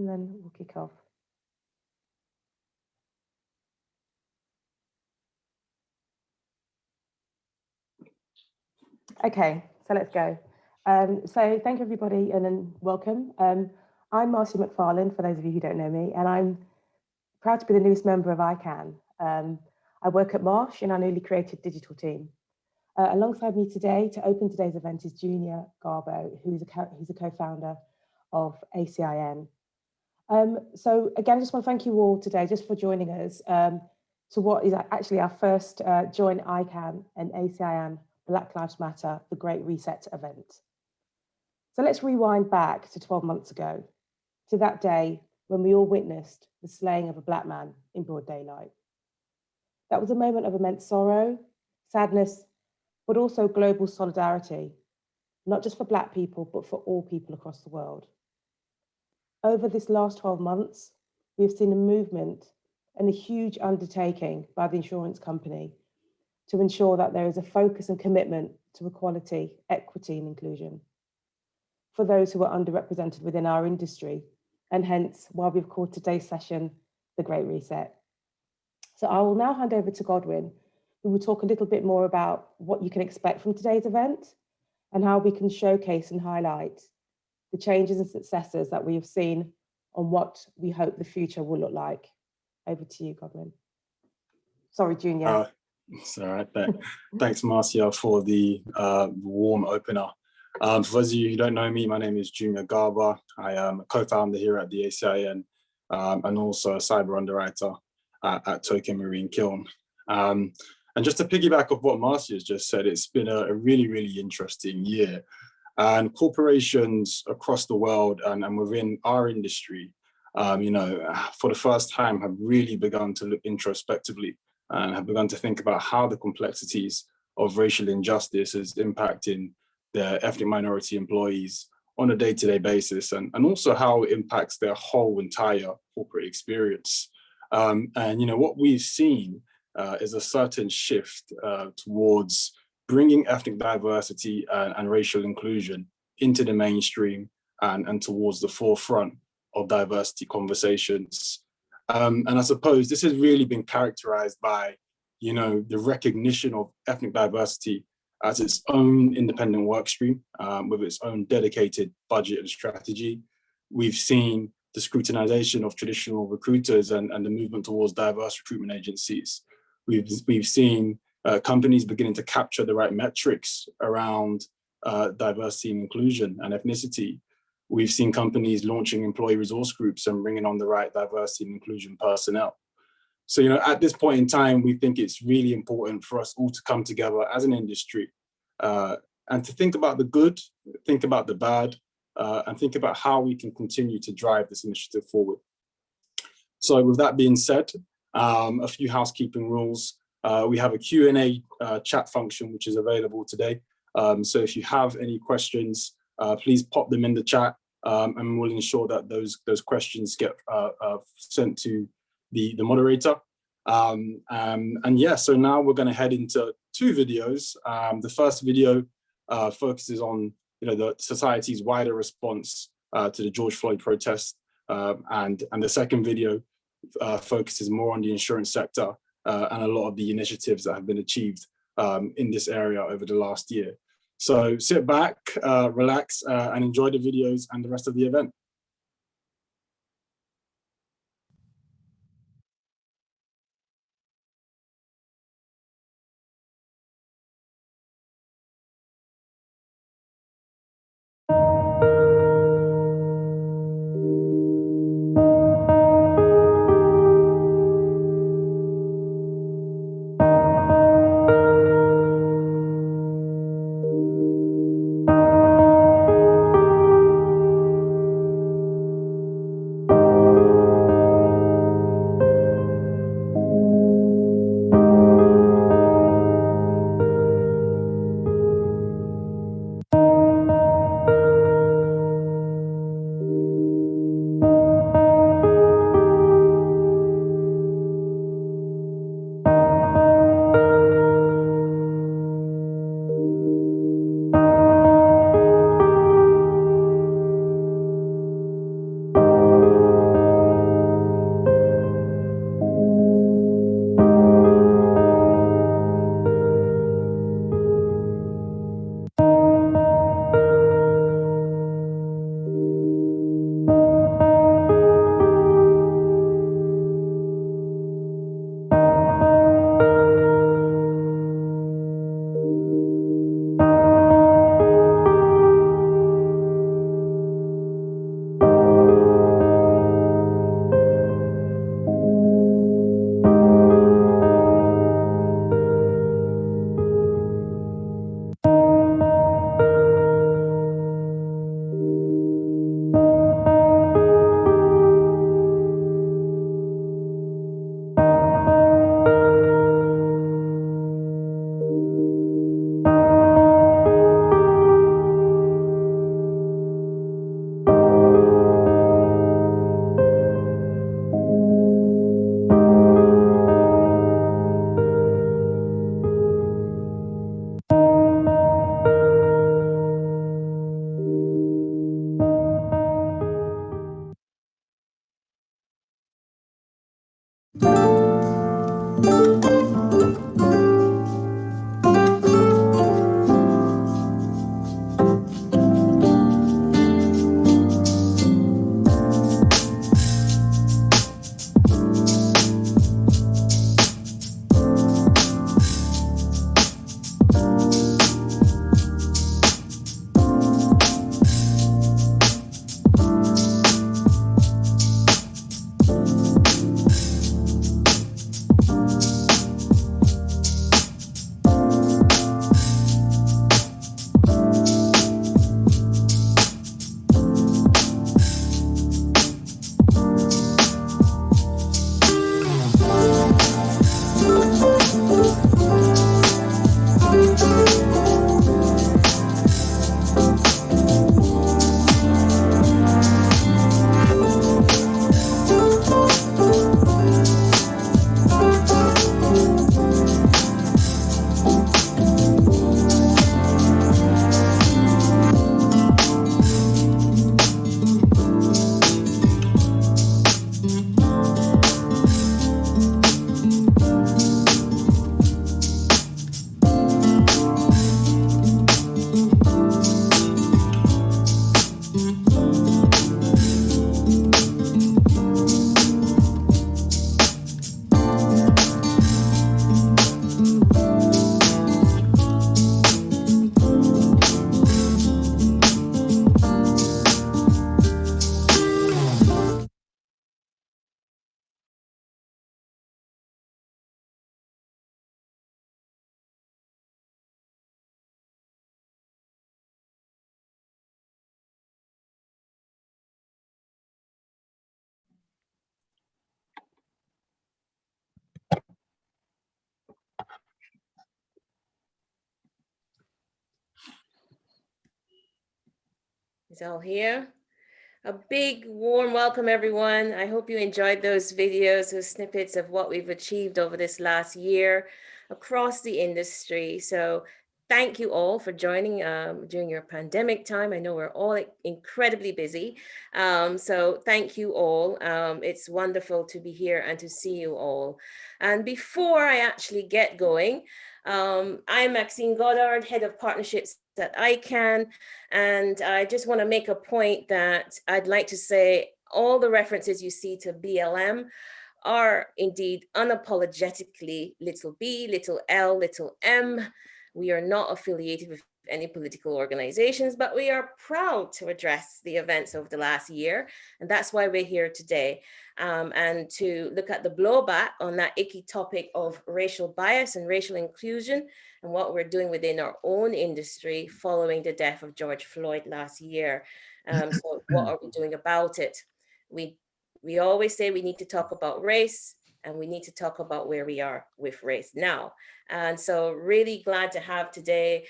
And then we'll kick off. Okay, so let's go. So thank you, everybody, and then welcome. I'm Marcia McFarlane, for those of you who don't know me, and I'm proud to be the newest member of ICAN. I work at Marsh in our newly created digital team. Alongside me today to open today's event is Junior Garbo, who's a co-founder of ACIN. So again, I just want to thank you all today just for joining us to what is actually our first Join ICAN and ACIN Black Lives Matter, the Great Reset event. So let's rewind back to 12 months ago, to that day when we all witnessed the slaying of a Black man in broad daylight. That was a moment of immense sorrow, sadness, but also global solidarity, not just for Black people, but for all people across the world. Over this last 12 months, we have seen a movement and a huge undertaking by the insurance company to ensure that there is a focus and commitment to equality, equity, and inclusion for those who are underrepresented within our industry, and hence why we've called today's session the Great Reset. So I will now hand over to Godwin, who will talk a little bit more about what you can expect from today's event and how we can showcase and highlight the changes and successes that we have seen on what we hope the future will look like. Over to you, Godwin. Sorry, Junior. It's all right. Thanks, Marcia, for the warm opener. For those of you who don't know me, my name is Junior Garba. I am a co-founder here at the ACIN and also a cyber underwriter at Tokyo Marine Kiln. And just to piggyback off what Marcia has just said, it's been a really, really interesting year. And corporations across the world and within our industry, for the first time have really begun to look introspectively and have begun to think about how the complexities of racial injustice is impacting their ethnic minority employees on a day-to-day basis, and also how it impacts their whole entire corporate experience. What we've seen is a certain shift towards bringing ethnic diversity and racial inclusion into the mainstream and towards the forefront of diversity conversations. And I suppose this has really been characterized by, the recognition of ethnic diversity as its own independent work stream with its own dedicated budget and strategy. We've seen the scrutinization of traditional recruiters and the movement towards diverse recruitment agencies. We've seen companies beginning to capture the right metrics around diversity and inclusion and ethnicity. We've seen companies launching employee resource groups and bringing on the right diversity and inclusion personnel. So, at this point in time, we think it's really important for us all to come together as an industry and to think about the good, think about the bad, and think about how we can continue to drive this initiative forward. So with that being said, a few housekeeping rules. We have a Q&A chat function, which is available today. So if you have any questions, please pop them in the chat and we'll ensure that those questions get sent to the moderator. So now we're going to head into two videos. The first video focuses on the society's wider response to the George Floyd protest, and the second video focuses more on the insurance sector and a lot of the initiatives that have been achieved in this area over the last year. So sit back, relax, and enjoy the videos and the rest of the event. Is all here? A big warm welcome, everyone. I hope you enjoyed those videos, those snippets of what we've achieved over this last year across the industry. So thank you all for joining during your pandemic time. I know we're all incredibly busy. So thank you all. It's wonderful to be here and to see you all. And before I actually get going, I'm Maxine Goddard, Head of Partnerships at ICAN. And I just want to make a point that I'd like to say all the references you see to BLM are indeed unapologetically little b, little l, little m. We are not affiliated with any political organizations, but we are proud to address the events of the last year. And that's why we're here today. And to look at the blowback on that icky topic of racial bias and racial inclusion and what we're doing within our own industry following the death of George Floyd last year. So what are we doing about it? We always say we need to talk about race and we need to talk about where we are with race now. And so really glad to have today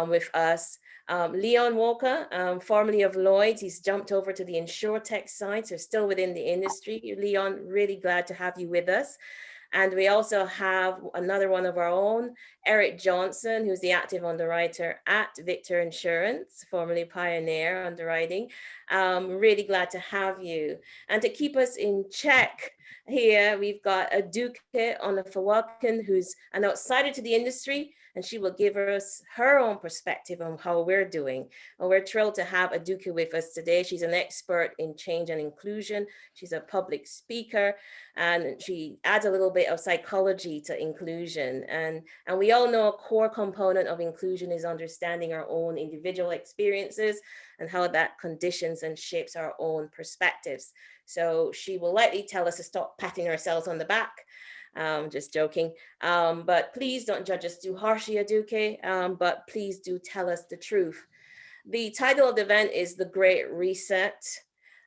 with us Leon Walker, formerly of Lloyd's. He's jumped over to the InsurTech side, so still within the industry. Leon, really glad to have you with us. And we also have another one of our own, Eric Johnson, who's the active underwriter at Victor Insurance, formerly Pioneer Underwriting. Really glad to have you. And to keep us in check here, we've got a Duke on the Fawakan, who's an outsider to the industry, and she will give us her own perspective on how we're doing. And we're thrilled to have Aduke with us today. She's an expert in change and inclusion. She's a public speaker, and she adds a little bit of psychology to inclusion. And we all know a core component of inclusion is understanding our own individual experiences and how that conditions and shapes our own perspectives. So she will likely tell us to stop patting ourselves on the back. Just joking. But please don't judge us too harshly, Aduke, but please do tell us the truth. The title of the event is The Great Reset.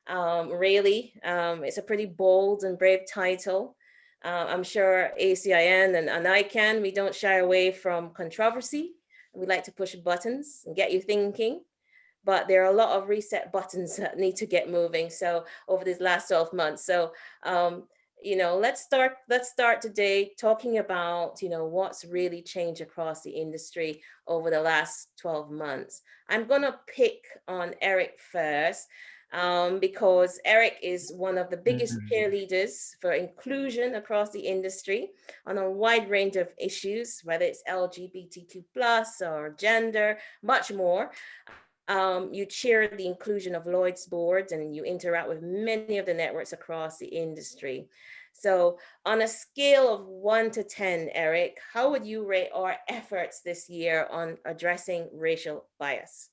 Really, it's a pretty bold and brave title. I'm sure ACIN and ICAN, we don't shy away from controversy. We like to push buttons and get you thinking. But there are a lot of reset buttons that need to get moving. So over these last 12 months. So let's start today talking about what's really changed across the industry over the last 12 months. I'm gonna pick on Eric first. because Eric is one of the biggest cheerleaders for inclusion across the industry on a wide range of issues, whether it's LGBTQ plus or gender, much more. You chair the inclusion of Lloyd's boards and you interact with many of the networks across the industry. So on a scale of 1 to 10, Eric, how would you rate our efforts this year on addressing racial bias?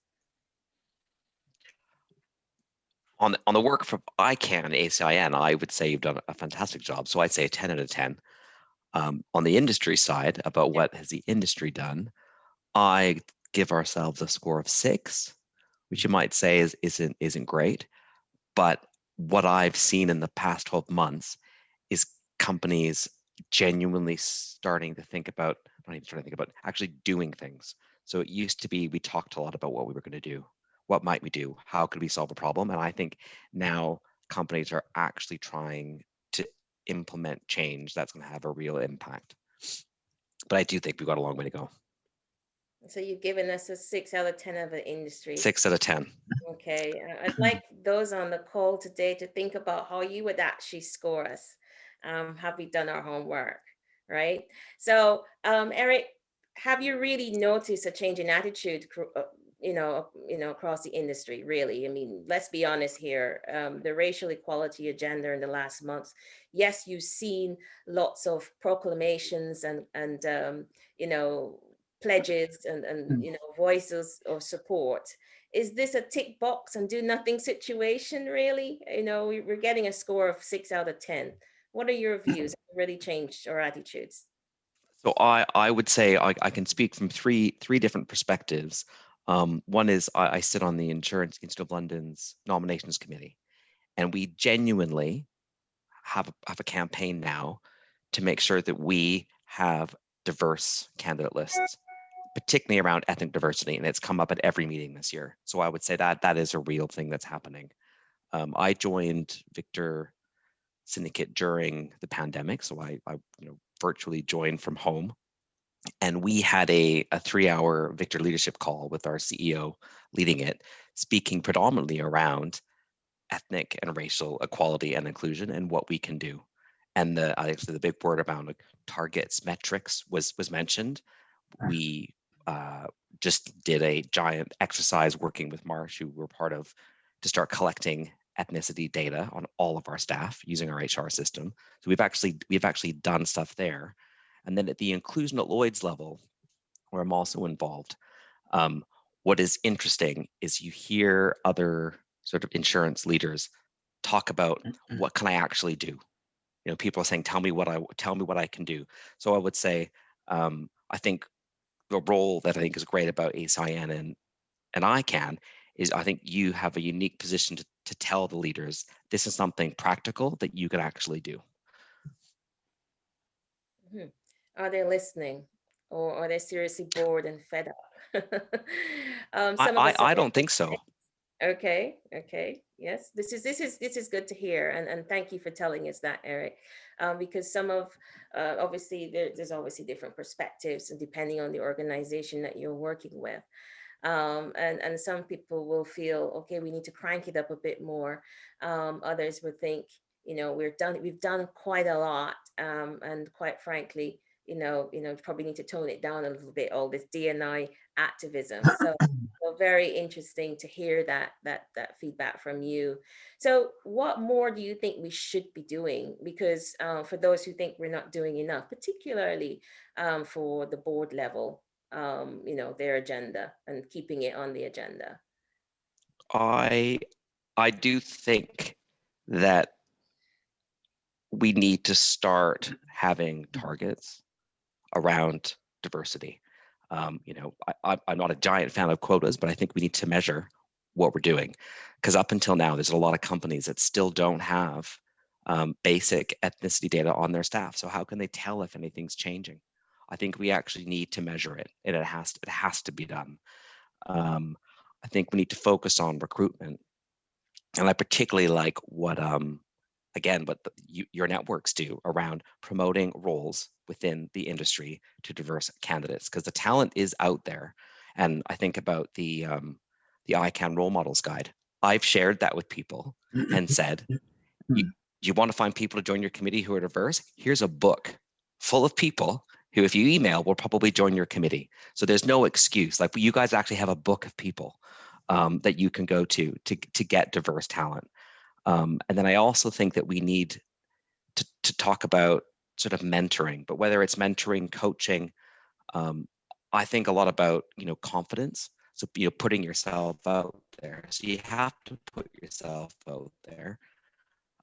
On the work from ICAN, ACIN, I would say you've done a fantastic job. So I'd say a 10 out of 10. On the industry side, about what has the industry done, I give ourselves a score of 6, which you might say isn't great. But what I've seen in the past 12 months is companies genuinely starting to think about, not even starting to think about, actually doing things. So it used to be we talked a lot about what we were going to do. What might we do? How could we solve a problem? And I think now companies are actually trying to implement change that's going to have a real impact. But I do think we've got a long way to go. So you've given us a 6 out of 10 of the industry. 6 out of 10. Okay. I'd like those on the call today to think about how you would actually score us. Have we done our homework? Right. So, Eric, have you really noticed a change in attitude, across the industry, really? I mean, let's be honest here. The racial equality agenda in the last months, yes, you've seen lots of proclamations and pledges and voices of support. Is this a tick box and do nothing situation, really? We're getting a score of 6 out of 10. What are your views? Have you really changed our attitudes? So I would say I can speak from three different perspectives. One is I sit on the Insurance Institute of London's nominations committee, and we genuinely have a campaign now to make sure that we have diverse candidate lists, particularly around ethnic diversity, and it's come up at every meeting this year. So I would say that is a real thing that's happening. I joined Victor Syndicate during the pandemic, so I virtually joined from home. And we had a 3-hour Victor leadership call with our CEO leading it, speaking predominantly around ethnic and racial equality and inclusion and what we can do. And actually the big word around targets, metrics was mentioned. We just did a giant exercise working with Marsh, who we're part of, to start collecting ethnicity data on all of our staff using our HR system. So we've actually done stuff there. And then at the inclusion at Lloyd's level, where I'm also involved, what is interesting is you hear other sort of insurance leaders talk about what can I actually do. People are saying, tell me what I can do. So I would say, I think the role that I think is great about ACIN and ICAN is I think you have a unique position to tell the leaders this is something practical that you can actually do. Mm-hmm. Are they listening, or are they seriously bored and fed up? I don't think so. Okay. Yes, this is good to hear, and thank you for telling us that, Eric. Because some of obviously there's obviously different perspectives, and depending on the organization that you're working with. And some people will feel, okay, we need to crank it up a bit more. Others would think, we've done quite a lot, and quite frankly, probably need to tone it down a little bit, all this D&I activism. So very interesting to hear that feedback from you. So what more do you think we should be doing? Because for those who think we're not doing enough, particularly for the board level, their agenda and keeping it on the agenda. I do think that we need to start having targets around diversity. I'm not a giant fan of quotas, but I think we need to measure what we're doing, because up until now, there's a lot of companies that still don't have basic ethnicity data on their staff. So how can they tell if anything's changing? I think we actually need to measure it, and it has to be done. I think we need to focus on recruitment, and I particularly like what your networks do around promoting roles within the industry to diverse candidates, because the talent is out there. And I think about the ICAN role models guide. I've shared that with people and said, you want to find people to join your committee who are diverse? Here's a book full of people who, if you email, will probably join your committee. So there's no excuse. Like, you guys actually have a book of people that you can go to get diverse talent. And then I also think that we need to talk about sort of mentoring, but whether it's mentoring, coaching, I think a lot about, confidence. So, putting yourself out there. So you have to put yourself out there.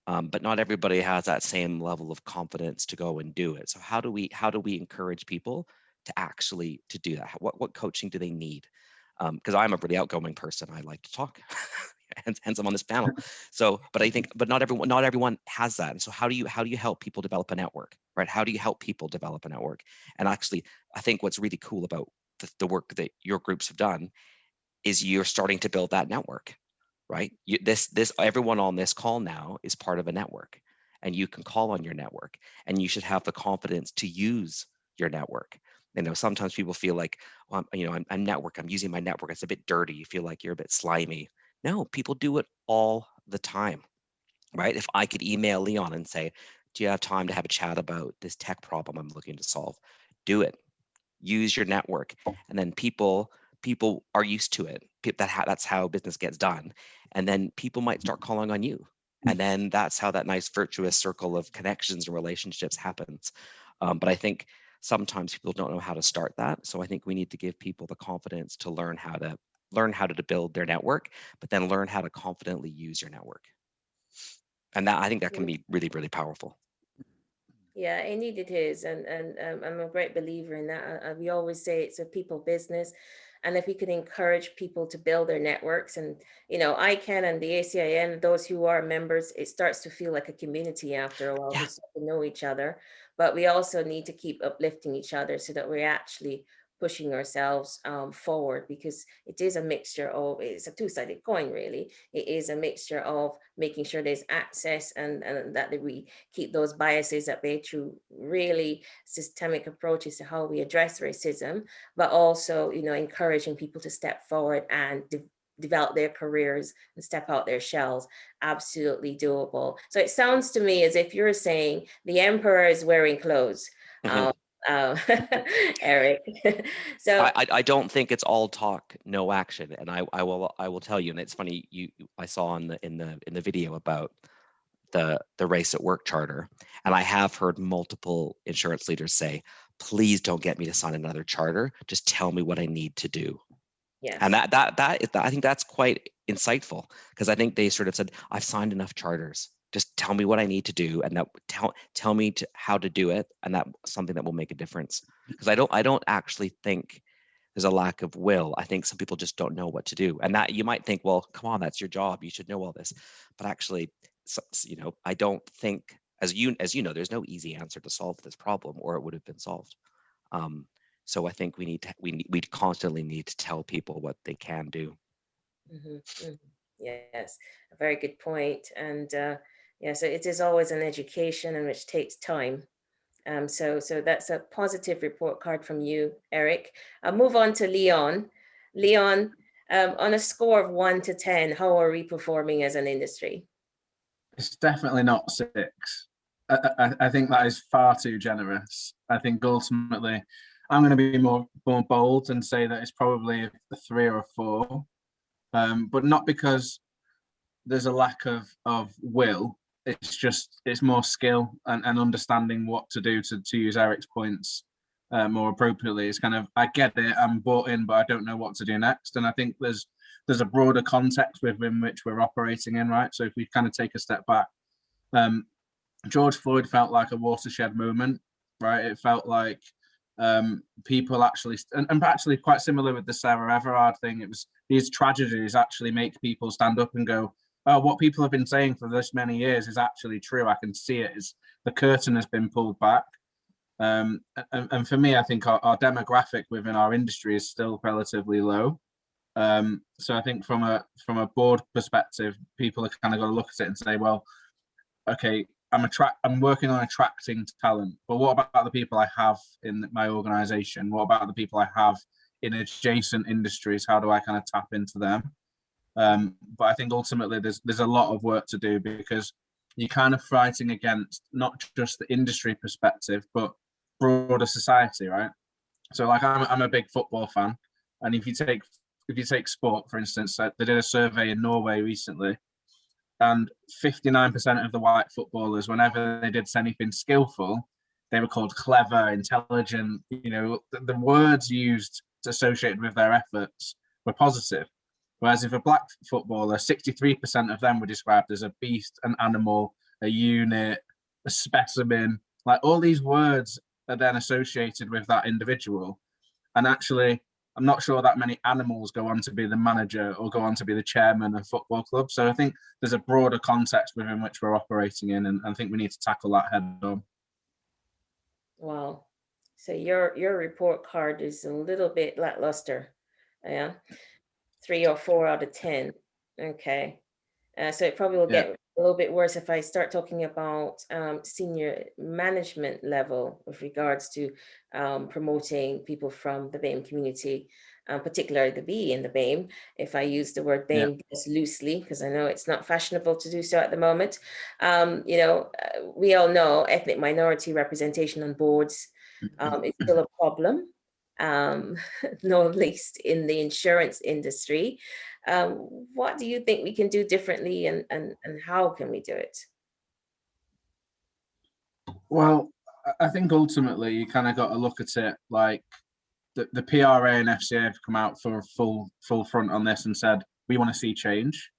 But not everybody has that same level of confidence to go and do it. So how do we encourage people to actually to do that? What coaching do they need? Because I'm a really outgoing person. I like to talk, hence I'm on this panel. So, but not everyone has that. And so how do you help people develop a network, right? How do you help people develop a network? And actually, I think what's really cool about the work that your groups have done is you're starting to build that network. Right? Everyone on this call now is part of a network, and you can call on your network, and you should have the confidence to use your network. Sometimes people feel like, well, I'm using my network. It's a bit dirty. You feel like you're a bit slimy. No, people do it all the time, right? If I could email Leon and say, do you have time to have a chat about this tech problem I'm looking to solve? Do it. Use your network, and then people are used to it. That's how business gets done, and then people might start calling on you, and then that's how that nice virtuous circle of connections and relationships happens. But I think sometimes people don't know how to start that, so I think we need to give people the confidence to learn how to build their network, but then learn how to confidently use your network, and I think that can be really, really powerful. Yeah, indeed it is. And I'm a great believer in that. We always say it's a people business. And if we can encourage people to build their networks and, ICAN and the ACIN, those who are members, it starts to feel like a community after a while. Yeah. We start to know each other, but we also need to keep uplifting each other so that we're actually pushing ourselves forward, because it's a two-sided coin, really. It is a mixture of making sure there's access and that we keep those biases at bay through really systemic approaches to how we address racism, but also, encouraging people to step forward and develop their careers and step out their shells. Absolutely doable. So it sounds to me as if you're saying the emperor is wearing clothes. Mm-hmm. Eric. So I don't think it's all talk, no action, and I will tell you. And it's funny, I saw in the video about the Race at Work charter, and I have heard multiple insurance leaders say, please don't get me to sign another charter. Just tell me what I need to do. yes. And I think that's quite insightful, because I think they sort of said, I've signed enough charters. Just tell me what I need to do, and that tell me how to do it, and that's something that will make a difference. Because I don't actually think there's a lack of will. I think some people just don't know what to do, and that you might think, well, come on, that's your job. You should know all this, but actually, I don't think, as you know, there's no easy answer to solve this problem, or it would have been solved. So I think we constantly need to tell people what they can do. Mm-hmm, mm-hmm. Yes, a very good point. And so it is always an education, and which takes time. So that's a positive report card from you, Eric. I'll move on to Leon. Leon, on a score of 1 to 10, how are we performing as an industry? It's definitely not 6. I think that is far too generous. I think ultimately, I'm going to be more bold and say that it's probably a 3 or a 4, but not because there's a lack of will. It's more skill and understanding what to do to use Eric's points more appropriately. It's kind of, I get it, I'm bought in, but I don't know what to do next. And I think there's a broader context within which we're operating in, right? So if we kind of take a step back, George Floyd felt like a watershed moment, right? It felt like people actually, and actually quite similar with the Sarah Everard thing, it was these tragedies actually make people stand up and go, oh, what people have been saying for this many years is actually true. I can see it. The curtain has been pulled back. And for me, I think our demographic within our industry is still relatively low. So I think from a board perspective, people are kind of got to look at it and say, well, okay, I'm working on attracting talent, but what about the people I have in my organization? What about the people I have in adjacent industries? How do I kind of tap into them? But I think ultimately there's a lot of work to do, because you're kind of fighting against not just the industry perspective, but broader society, right? So like I'm a big football fan, and if you take sport, for instance, they did a survey in Norway recently, and 59% of the white footballers, whenever they did anything skillful, they were called clever, intelligent. You know, the words used associated with their efforts were positive. Whereas if a black footballer, 63% of them were described as a beast, an animal, a unit, a specimen. Like, all these words are then associated with that individual. And actually, I'm not sure that many animals go on to be the manager or go on to be the chairman of football clubs. So I think there's a broader context within which we're operating in, and I think we need to tackle that head on. Wow. So your report card is a little bit lackluster. Yeah. 3 or 4 out of 10. Okay. So it probably will get a little bit worse if I start talking about senior management level with regards to promoting people from the BAME community, particularly the B in the BAME. If I use the word BAME just loosely, because I know it's not fashionable to do so at the moment. You know, we all know ethnic minority representation on boards is still a problem. Not least in the insurance industry. What do you think we can do differently, and how can we do it? Well, I think ultimately you kind of got to look at it like the PRA and FCA have come out for a full front on this and said, we want to see change.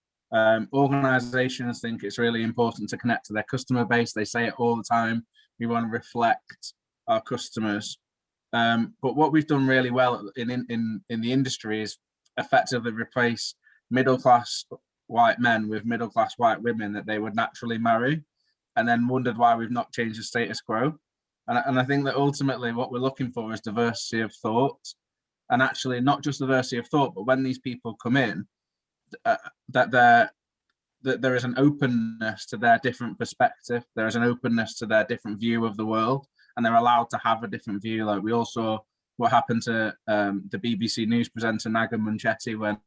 Organizations think it's really important to connect to their customer base. They say it all the time. We want to reflect our customers. But what we've done really well in the industry is effectively replace middle-class white men with middle-class white women that they would naturally marry, and then wondered why we've not changed the status quo. And I think that ultimately what we're looking for is diversity of thought, and actually not just diversity of thought, but when these people come in, that there is an openness to their different perspective. There is an openness to their different view of the world, and they're allowed to have a different view. Like, we all saw what happened to the BBC News presenter Naga Munchetti when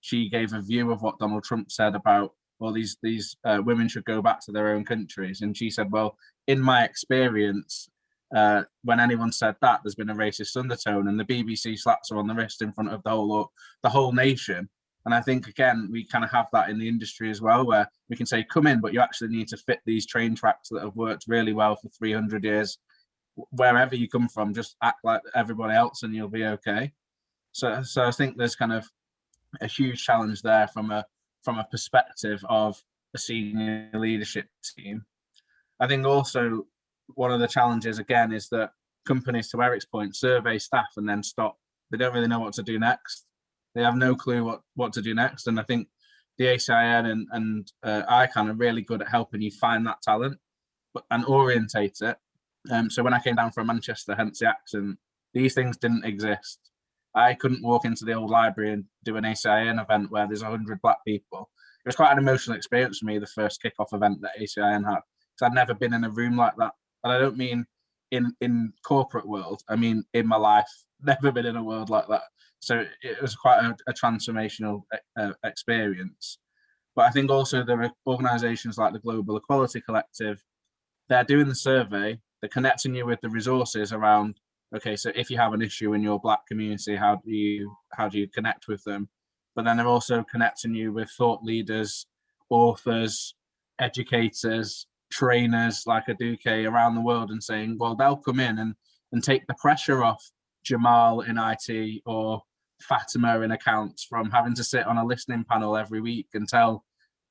she gave a view of what Donald Trump said about, well, these women should go back to their own countries. And she said, well, in my experience, when anyone said that, there's been a racist undertone, and the BBC slaps her on the wrist in front of the whole nation. And I think, again, we kind of have that in the industry as well, where we can say, come in, but you actually need to fit these train tracks that have worked really well for 300 years. Wherever you come from, just act like everybody else and you'll be okay. So I think there's kind of a huge challenge there from a perspective of a senior leadership team. I think also one of the challenges, again, is that companies, to Eric's point, survey staff and then stop. They don't really know what to do next. They have no clue what to do next. And I think the ACIN and ICAN are really good at helping you find that talent and orientate it. So when I came down from Manchester, hence the accent, these things didn't exist. I couldn't walk into the old library and do an ACIN event where there's 100 black people. It was quite an emotional experience for me, the first kickoff event that ACIN had, because I'd never been in a room like that. And I don't mean in corporate world, I mean in my life, never been in a world like that. So it was quite a transformational experience. But I think also there are organizations like the Global Equality Collective. They're doing the survey, they're connecting you with the resources around, okay, so if you have an issue in your black community, how do you connect with them? But then they're also connecting you with thought leaders, authors, educators, trainers like Aduke around the world, and saying, well, they'll come in and take the pressure off Jamal in IT or Fatima in accounts from having to sit on a listening panel every week and tell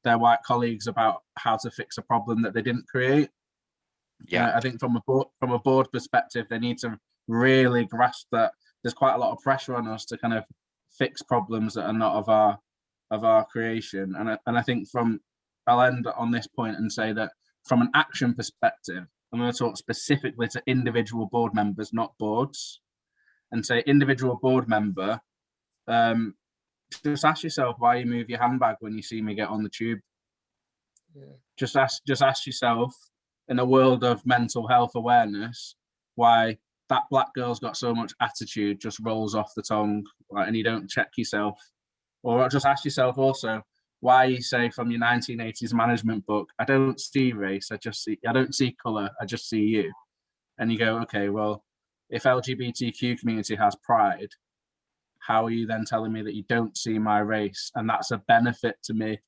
their white colleagues about how to fix a problem that they didn't create. I think from a board perspective, they need to really grasp that there's quite a lot of pressure on us to kind of fix problems that are not of our creation. And I think I'll end on this point and say that from an action perspective, I'm going to talk specifically to individual board members, not boards, and say, individual board member, just ask yourself why you move your handbag when you see me get on the tube. Just ask yourself, in a world of mental health awareness, why that black girl's got so much attitude just rolls off the tongue, right? And you don't check yourself Or just ask yourself also why you say from your 1980s management book, I don't see race, I don't see color, I just see you. And you go, okay, well, if LGBTQ community has pride, how are you then telling me that you don't see my race and that's a benefit to me?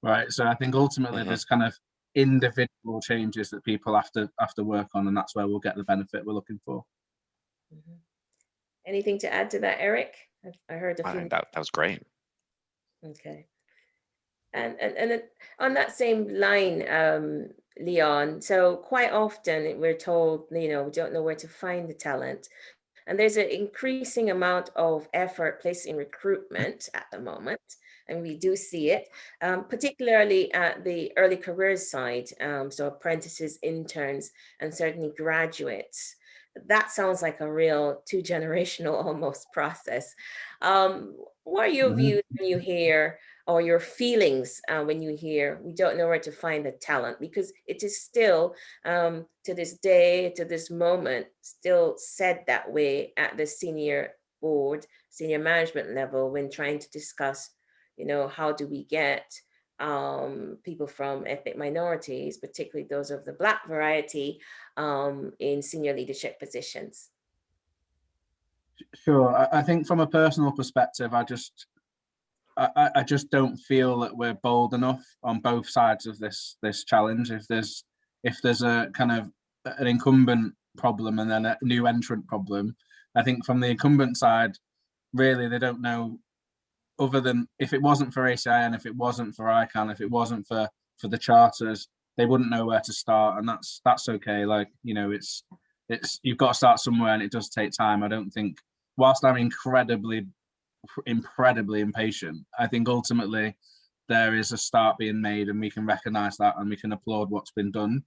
Right. So I think ultimately there's kind of individual changes that people have to work on, and that's where we'll get the benefit we're looking for. Anything to add to that, Eric? I heard a few. That was great. Okay. And then on that same line, Leon, so quite often we're told, we don't know where to find the talent. And there's an increasing amount of effort placed in recruitment at the moment. And we do see it, particularly at the early careers side. So apprentices, interns, and certainly graduates. That sounds like a real two-generational almost process. What are your views when you hear, or your feelings when you hear, we don't know where to find the talent? Because it is still, to this day, to this moment, still said that way at the senior board, senior management level when trying to discuss, how do we get people from ethnic minorities, particularly those of the Black variety, in senior leadership positions? Sure. I think from a personal perspective, I just don't feel that we're bold enough on both sides of this challenge. If there's a kind of an incumbent problem and then a new entrant problem, I think from the incumbent side, really they don't know, other than if it wasn't for ACIN, if it wasn't for ICAN, if it wasn't for the charters, they wouldn't know where to start, and that's okay. Like, it's you've got to start somewhere, and it does take time. I don't think, whilst I'm incredibly impatient, I think ultimately there is a start being made, and we can recognize that, and we can applaud what's been done.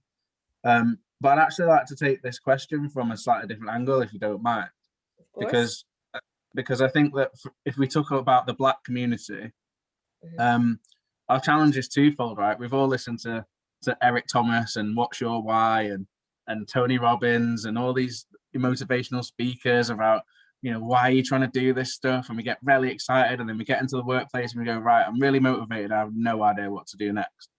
But I'd actually like to take this question from a slightly different angle, if you don't mind, because I think that if we talk about the Black community, our challenge is twofold, right? We've all listened to Eric Thomas and What's Your Why and Tony Robbins and all these motivational speakers about, why are you trying to do this stuff? And we get really excited, and then we get into the workplace and we go, right, I'm really motivated. I have no idea what to do next.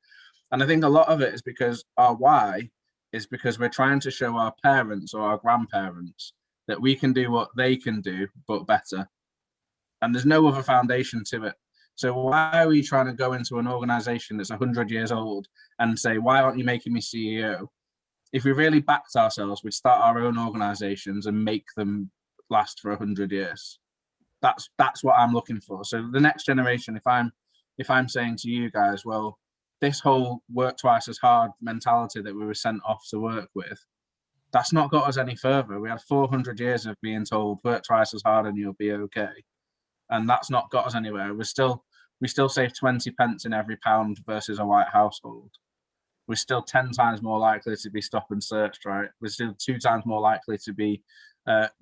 And I think a lot of it is because our why is because we're trying to show our parents or our grandparents that we can do what they can do, but better. And there's no other foundation to it. So why are we trying to go into an organization that's 100 years old and say, why aren't you making me CEO? If we really backed ourselves, we'd start our own organizations and make them last for 100 years. That's what I'm looking for. So the next generation, if I'm saying to you guys, well, this whole work twice as hard mentality that we were sent off to work with, that's not got us any further. We had 400 years of being told work twice as hard and you'll be okay, and that's not got us anywhere. We still save 20 pence in every pound versus a white household. We're still 10 times more likely to be stop and searched, right? We're still 2 times more likely to be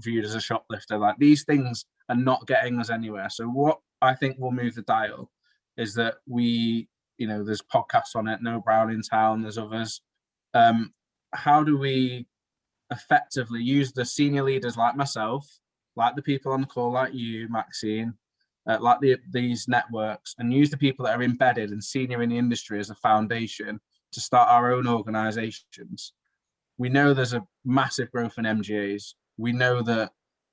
viewed as a shoplifter. Like, these things are not getting us anywhere. So what I think will move the dial is that there's podcasts on it, No Brown in Town, there's others. How do we effectively use the senior leaders like myself, like the people on the call, like you, Maxine, like these networks, and use the people that are embedded and senior in the industry as a foundation to start our own organizations? We know there's a massive growth in MGAs. We know that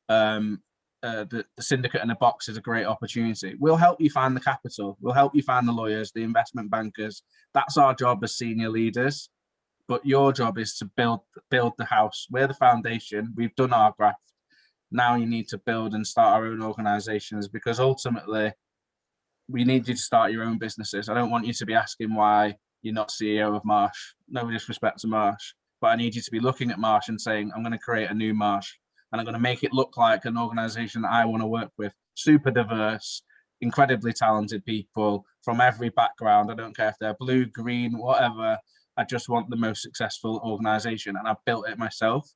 the syndicate in a box is a great opportunity. We'll help you find the capital. We'll help you find the lawyers, the investment bankers. That's our job as senior leaders. But your job is to build the house. We're the foundation. We've done our graft. Now you need to build and start our own organizations, because ultimately we need you to start your own businesses. I don't want you to be asking why you're not CEO of Marsh. No disrespect to Marsh, but I need you to be looking at Marsh and saying, I'm going to create a new Marsh, and I'm going to make it look like an organization that I want to work with. Super diverse, incredibly talented people from every background. I don't care if they're blue, green, whatever. I just want the most successful organization, and I've built it myself.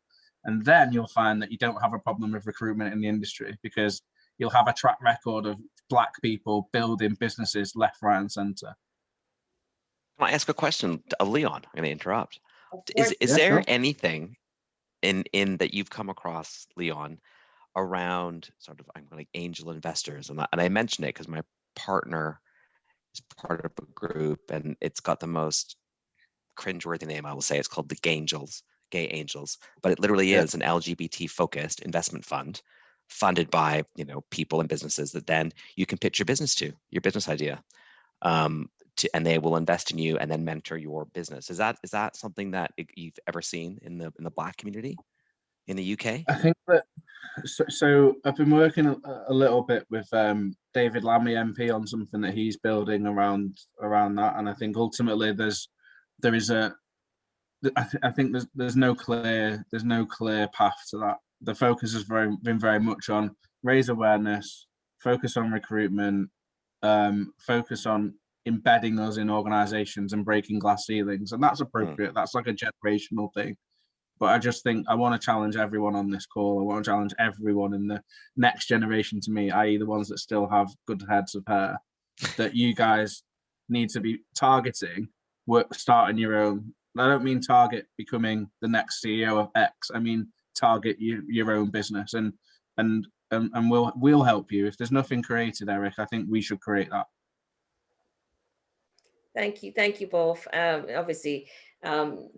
And then you'll find that you don't have a problem with recruitment in the industry, because you'll have a track record of Black people building businesses left, right, and center. Can I ask a question, Leon? I'm going to interrupt. Is there anything in that you've come across, Leon, around sort of, I'm like, angel investors, and I mention it because partner is part of a group, and it's got the most cringeworthy name, I will say. It's called the Gay Angels, but it literally is an LGBT focused investment fund funded by, you know, people and businesses that then you can pitch your business to, your business idea, and they will invest in you and then mentor your business. Is that something that you've ever seen in the Black community in the UK? I think that so I've been working a little bit with David Lammy MP on something that he's building around that, and I think ultimately I think there's no clear path to that. The focus has been very much on raise awareness, focus on recruitment, focus on embedding us in organizations and breaking glass ceilings, and that's appropriate. That's like a generational thing. But I just think I want to challenge everyone on this call. I want to challenge everyone in the next generation to me, i.e. the ones that still have good heads of hair, that you guys need to be targeting starting your own. I don't mean target becoming the next CEO of X. I mean target your own business, and we'll help you. If there's nothing created, Eric, I think we should create that. Thank you both. Obviously,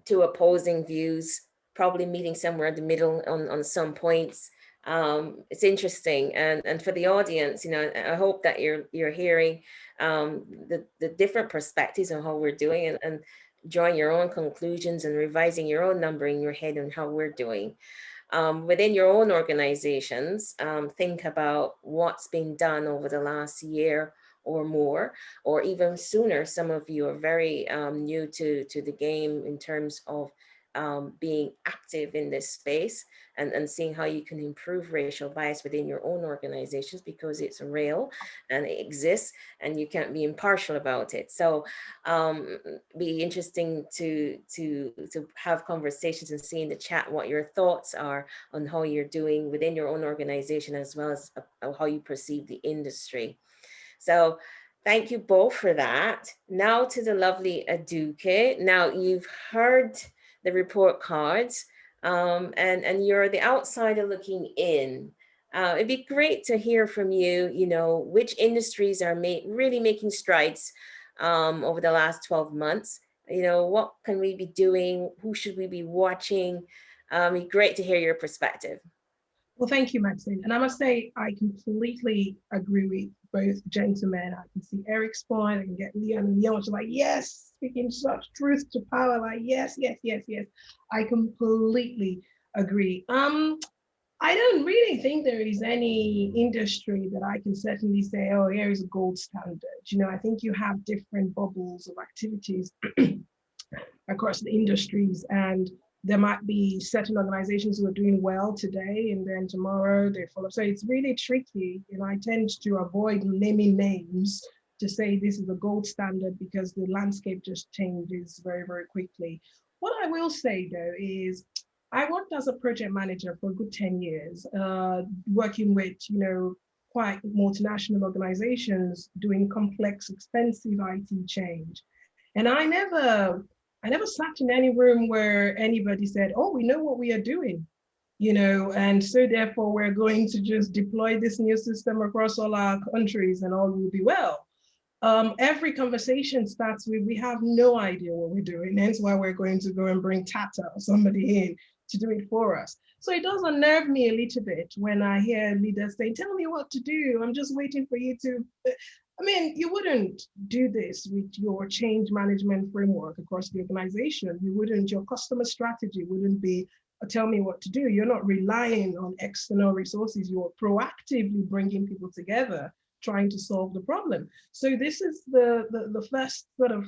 two opposing views, probably meeting somewhere in the middle on some points. It's interesting, and for the audience, you know, I hope that you're hearing the different perspectives on how we're doing, and drawing your own conclusions and revising your own number in your head on how we're doing. Within your own organizations, think about what's been done over the last year or more, or even sooner. Some of you are very new to the game in terms of being active in this space, and seeing how you can improve racial bias within your own organizations, because it's real and it exists and you can't be impartial about it. So be interesting to have conversations and see in the chat what your thoughts are on how you're doing within your own organization, as well as how you perceive the industry. So thank you both for that. Now to the lovely Aduke. Now you've heard the report cards, and you're the outsider looking in. It'd be great to hear from you, you know, which industries are really making strides over the last 12 months. You know, what can we be doing? Who should we be watching? It'd be great to hear your perspective. Well, thank you, Maxine. And I must say, I completely agree with both gentlemen. I can see Eric's point. I can get Leon, and Leon was like, yes, speaking such truth to power, like, yes. I completely agree. I don't really think there is any industry that I can certainly say, oh, here is a gold standard. You know, I think you have different bubbles of activities across the industries, and there might be certain organizations who are doing well today, and then tomorrow they follow. So it's really tricky. You know, I tend to avoid naming names to say this is a gold standard, because the landscape just changes very, very quickly. What I will say though is, I worked as a project manager for a good 10 years, working with, you know, quite multinational organizations doing complex, expensive IT change. And I never sat in any room where anybody said, oh, we know what we are doing, you know, and so therefore we're going to just deploy this new system across all our countries and all will be well. Every conversation starts with, we have no idea what we're doing. Hence why we're going to go and bring Tata or somebody in to do it for us. So it does unnerve me a little bit when I hear leaders say, tell me what to do. I'm just waiting for you to. I mean, you wouldn't do this with your change management framework across the organization. You wouldn't, your customer strategy wouldn't be, tell me what to do. You're not relying on external resources. You're proactively bringing people together, trying to solve the problem. So this is the first sort of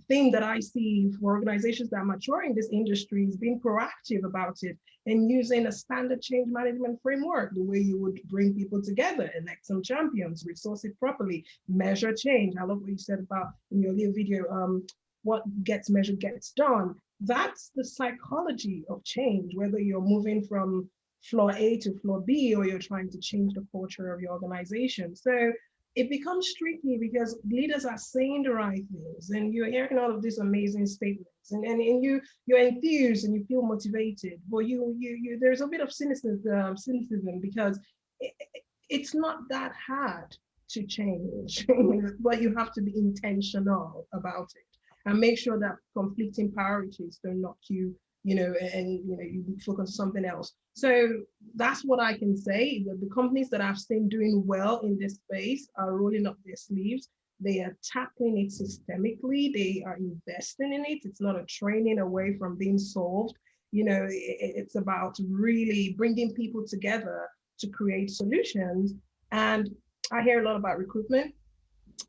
thing that I see for organizations that are maturing this industry, is being proactive about it and using a standard change management framework, the way you would bring people together, elect some champions, resource it properly, measure change. I love what you said about in your little video, what gets measured gets done. That's the psychology of change, whether you're moving from floor A to floor B, or you're trying to change the culture of your organization. So it becomes tricky because leaders are saying the right things, and you're hearing all of these amazing statements, and you're enthused and you feel motivated, but there's a bit of cynicism because it's not that hard to change, but you have to be intentional about it and make sure that conflicting priorities don't knock you, and you focus on something else. So that's what I can say. The companies that I've seen doing well in this space are rolling up their sleeves. They are tackling it systemically. They are investing in it. It's not a training away from being solved. It's about really bringing people together to create solutions. And I hear a lot about recruitment,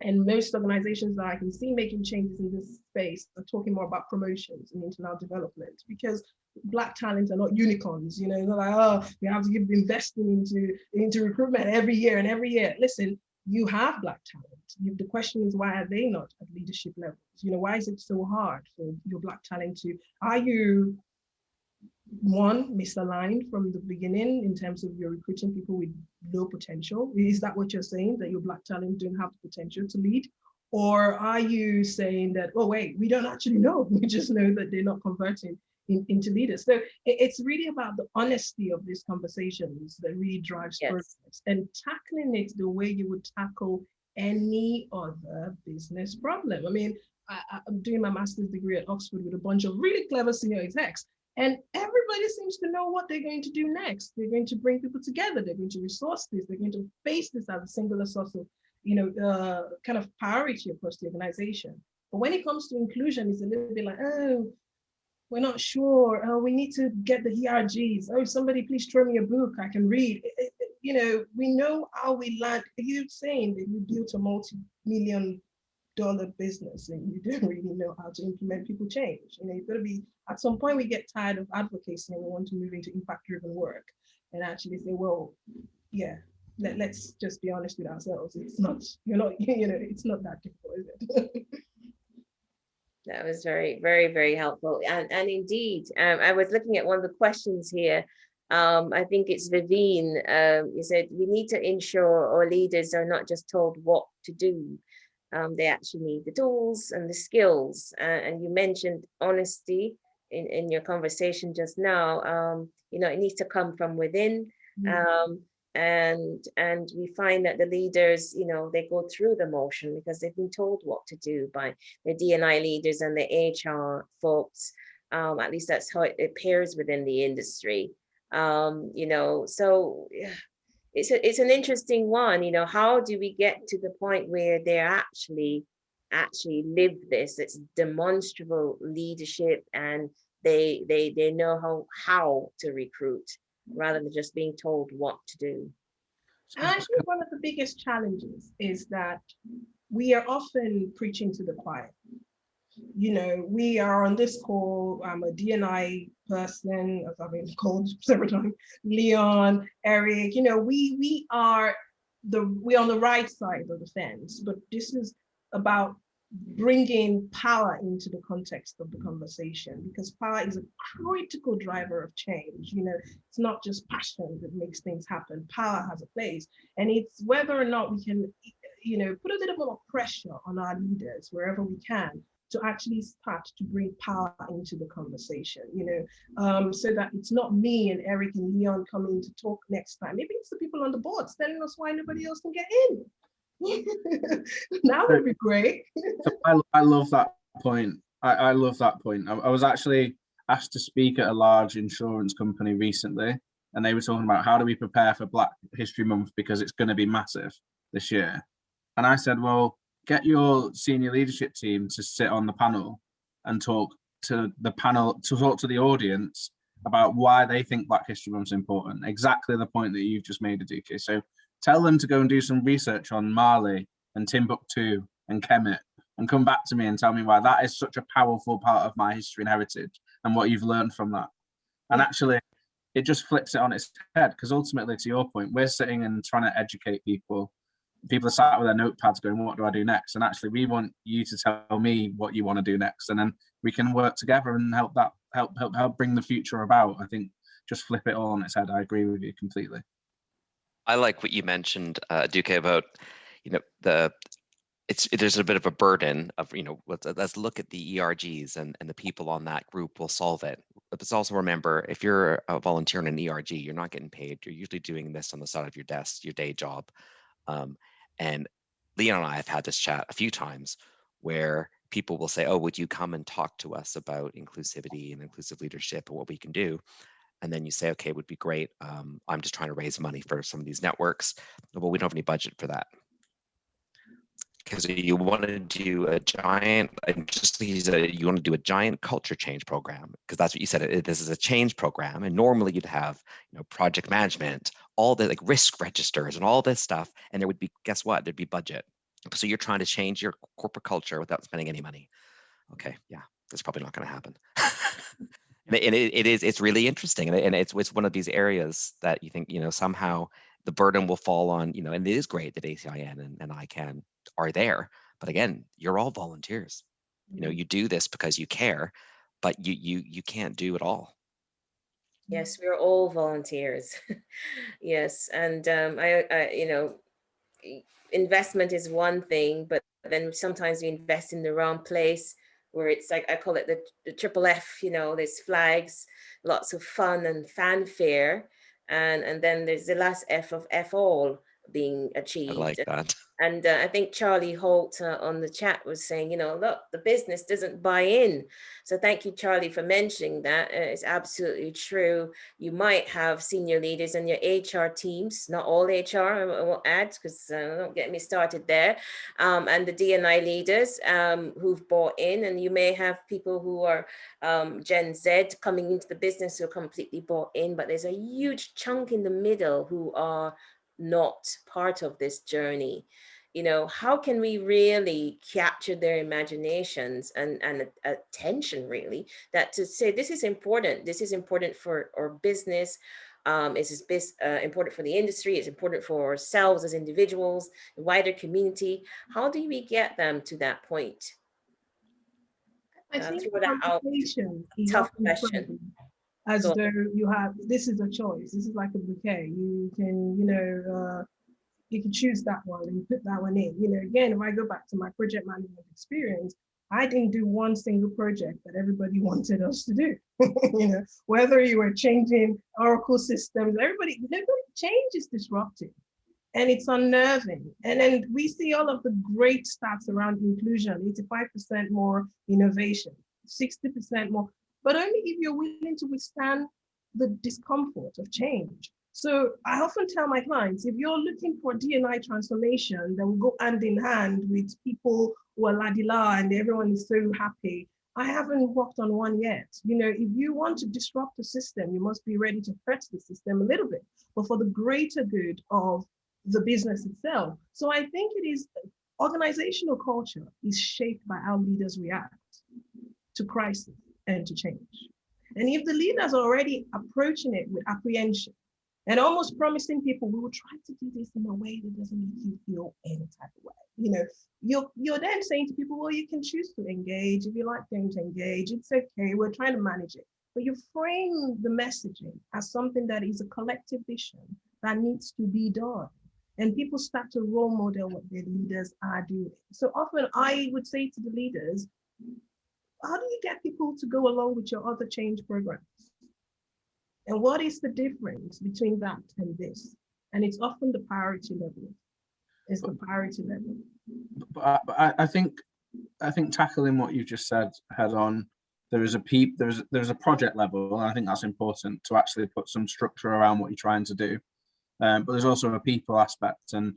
and most organizations that I can see making changes in this space are talking more about promotions and internal development, because Black talents are not unicorns. They're like, oh, we have to keep investing into recruitment every year and every year. Listen, you have Black talent. The question is, why are they not at leadership levels? Why is it so hard for your Black talent to, are you one, misaligned from the beginning in terms of you're recruiting people with low potential? Is that what you're saying, that your Black talent don't have the potential to lead? Or are you saying that, oh wait, we don't actually know, we just know that they're not converting into leaders? So it's really about the honesty of these conversations that really drives progress, and tackling it the way you would tackle any other business problem. I mean, I'm doing my master's degree at Oxford with a bunch of really clever senior execs, and everybody seems to know what they're going to do next. They're going to bring people together. They're going to resource this. They're going to face this as a singular source of, kind of priority across the organization. But when it comes to inclusion, it's a little bit like, oh, we're not sure. Oh, we need to get the ERGs. Oh, somebody please throw me a book I can read. We know how we land. You're saying that you built a multi-million-dollar business and you don't really know how to implement people change. You've got to be, at some point we get tired of advocacy and we want to move into impact-driven work and actually say, well, yeah, let's just be honest with ourselves. It's not, it's not that difficult, is it? That was very, very, very helpful. And indeed, I was looking at one of the questions here. I think it's Vivine. You said, we need to ensure our leaders are not just told what to do. They actually need the tools and the skills. And you mentioned honesty in your conversation just now. It needs to come from within. And we find that the leaders, they go through the motion because they've been told what to do by the D&I leaders and the HR folks. At least that's how it appears within the industry. So it's an interesting one. How do we get to the point where they're actually live this? It's demonstrable leadership, and they know how to recruit, rather than just being told what to do. And I think one of the biggest challenges is that we are often preaching to the choir. We are on this call, I'm a D&I person, as I've been called several times, Leon, Eric, we are on the right side of the fence, but this is about bringing power into the context of the conversation, because power is a critical driver of change. It's not just passion that makes things happen. Power has a place, and it's whether or not we can, put a little more pressure on our leaders wherever we can to actually start to bring power into the conversation, so that it's not me and Eric and Leon coming to talk next time. Maybe it's the people on the boards telling us why nobody else can get in. That would be great. I love that point. I love that point. I was actually asked to speak at a large insurance company recently, and they were talking about how do we prepare for Black History Month, because it's going to be massive this year. And I said, well, get your senior leadership team to sit on the panel and talk to the audience about why they think Black History Month is important. Exactly the point that you've just made, Aduke. So tell them to go and do some research on Mali and Timbuktu and Kemet, and come back to me and tell me why that is such a powerful part of my history and heritage and what you've learned from that. And actually, it just flips it on its head, because ultimately, to your point, we're sitting and trying to educate people. People are sat with their notepads going, what do I do next? And actually, we want you to tell me what you want to do next, and then we can work together and help bring the future about. I think just flip it all on its head. I agree with you completely. I like what you mentioned, Duque, about there's a bit of a burden of let's look at the ERGs and the people on that group will solve it. But let's also remember, if you're a volunteer in an ERG, you're not getting paid. You're usually doing this on the side of your desk, your day job. And Leon and I have had this chat a few times where people will say, oh, would you come and talk to us about inclusivity and inclusive leadership and what we can do? And then you say, okay, it would be great. I'm just trying to raise money for some of these networks. Well, we don't have any budget for that. Because you want to do a giant, you want to do a giant culture change program, because that's what you said. This is a change program, and normally you'd have, project management, all the like risk registers and all this stuff, and there would be, guess what? There'd be budget. So you're trying to change your corporate culture without spending any money. Okay, yeah, that's probably not going to happen. And it's really interesting, and it's one of these areas that you think, somehow the burden will fall on, and it is great that ACIN and ICAN are there, but again, you're all volunteers. You do this because you care, but you can't do it all. Yes, we're all volunteers. Yes, and investment is one thing, but then sometimes we invest in the wrong place, where it's like, I call it the triple F, there's flags, lots of fun and fanfare, and then there's the last F of F all being achieved. I like that. And I think Charlie Holt on the chat was saying, look, the business doesn't buy in. So thank you, Charlie, for mentioning that. It's absolutely true. You might have senior leaders in your HR teams, not all HR, I won't add, because don't get me started there, and the D&I leaders who've bought in. And you may have people who are Gen Z coming into the business who are completely bought in, but there's a huge chunk in the middle who are not part of this journey. How can we really capture their imaginations and attention, really, that to say this is important for our business, it's important for the industry, it's important for ourselves as individuals, the wider community. How do we get them to that point? I think throw that out. conversation is Tough often question. framed as though you have, this is a choice, this is like a bouquet, you can, you can choose that one and put that one in. Again, if I go back to my project management experience, I didn't do one single project that everybody wanted us to do. Whether you were changing Oracle systems, everybody change is disruptive and it's unnerving. And then we see all of the great stats around inclusion, 85% more innovation, 60% more, but only if you're willing to withstand the discomfort of change. So I often tell my clients, if you're looking for D&I transformation that will go hand in hand with people who are la-di-la and everyone is so happy, I haven't worked on one yet. If you want to disrupt the system, you must be ready to hurt the system a little bit, but for the greater good of the business itself. So I think it is, organizational culture is shaped by how leaders react to crisis and to change. And if the leaders are already approaching it with apprehension, and almost promising people, we will try to do this in a way that doesn't make you feel any type of way. You're then saying to people, well, you can choose to engage. If you like them to engage, it's okay. We're trying to manage it. But you frame the messaging as something that is a collective vision that needs to be done. And people start to role model what their leaders are doing. So often I would say to the leaders, how do you get people to go along with your other change programs? And what is the difference between that and this? And it's often the priority level. It's the priority level. But I think tackling what you just said head on, there's a project level, and I think that's important to actually put some structure around what you're trying to do. But there's also a people aspect, and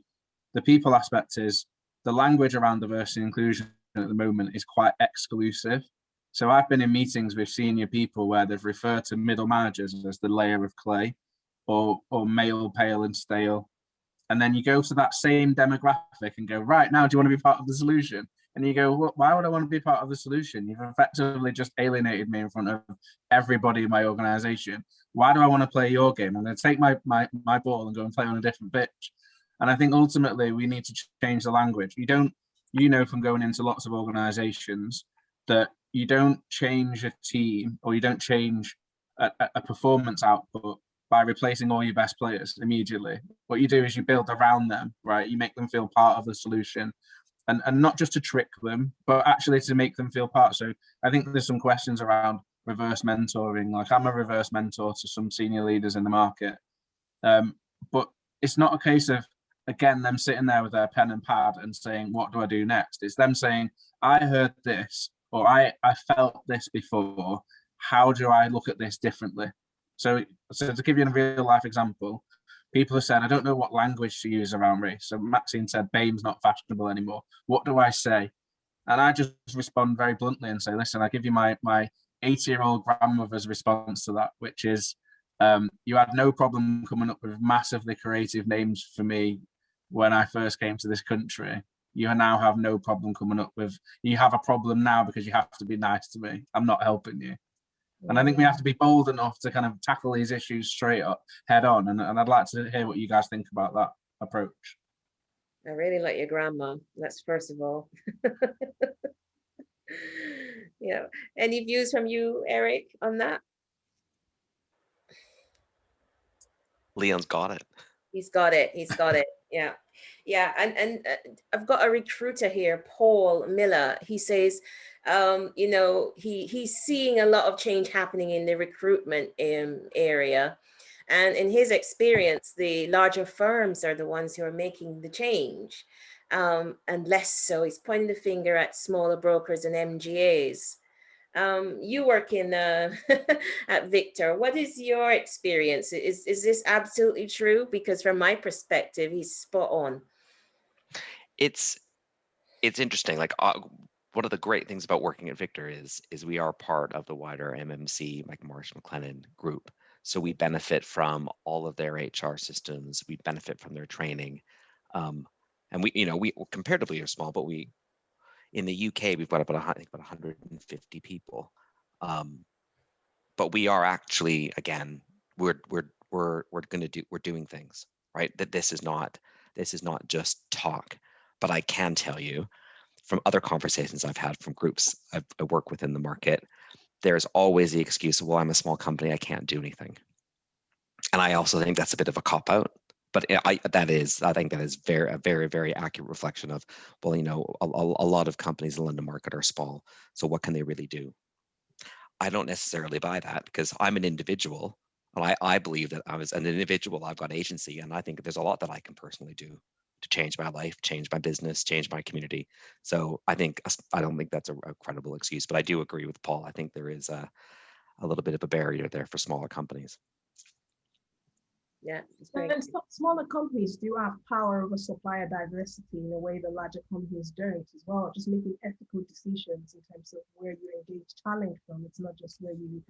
the people aspect is the language around diversity and inclusion at the moment is quite exclusive. So I've been in meetings with senior people where they've referred to middle managers as the layer of clay, or male, pale and stale. And then you go to that same demographic and go, right, now, do you want to be part of the solution? And you go, well, why would I want to be part of the solution? You've effectively just alienated me in front of everybody in my organization. Why do I want to play your game? I'm going to take my ball and go and play on a different pitch. And I think ultimately we need to change the language. You know from going into lots of organizations that you don't change a team, or you don't change a performance output by replacing all your best players immediately. What you do is you build around them, right? You make them feel part of the solution, and not just to trick them, but actually to make them feel part. So I think there's some questions around reverse mentoring. Like, I'm a reverse mentor to some senior leaders in the market, but it's not a case of again, them sitting there with their pen and pad and saying, what do I do next? It's them saying, I heard this, or I felt this before. How do I look at this differently? So to give you a real life example, people have said, I don't know what language to use around race. So Maxine said, BAME's not fashionable anymore. What do I say? And I just respond very bluntly and say, listen, I give you my 80-year-old grandmother's response to that, which is, you had no problem coming up with massively creative names for me when I first came to this country. You now have no problem coming up with, you have a problem now because you have to be nice to me. I'm not helping you. And I think we have to be bold enough to kind of tackle these issues straight up, head on. And I'd like to hear what you guys think about that approach. I really like your grandma. That's first of all. Yeah. Any views from you, Eric, on that? Leon's got it. He's got it. He's got it. Yeah. Yeah. And I've got a recruiter here, Paul Miller. He says, you know, he's seeing a lot of change happening in the recruitment area. And in his experience, the larger firms are the ones who are making the change, and less so. He's pointing the finger at smaller brokers and MGAs. You work in at Victor. What is your experience? Is this absolutely true? Because from my perspective, he's spot on. It's interesting. Like one of the great things about working at Victor is we are part of the wider MMC, Marsh McLennan group. So we benefit from all of their HR systems. We benefit from their training, and we comparatively are small, but in the UK we've got about 150 people. But we are actually, again, we're doing things, right? That this is not just talk. But I can tell you from other conversations I've had from groups I work with in the market, there's always the excuse of, well, I'm a small company, I can't do anything. And I also think that's a bit of a cop-out. But I think that is a very, very accurate reflection of, well, you know, a lot of companies in the London market are small. So what can they really do? I don't necessarily buy that, because I'm an individual. And I believe that I was an individual, I've got agency, and I think there's a lot that I can personally do to change my life, change my business, change my community. So I don't think that's a credible excuse, but I do agree with Paul. I think there is a little bit of a barrier there for smaller companies. Yeah, and smaller companies do have power over supplier diversity in a way the larger companies don't as well. Just making ethical decisions in terms of where you engage talent from. It's not just where you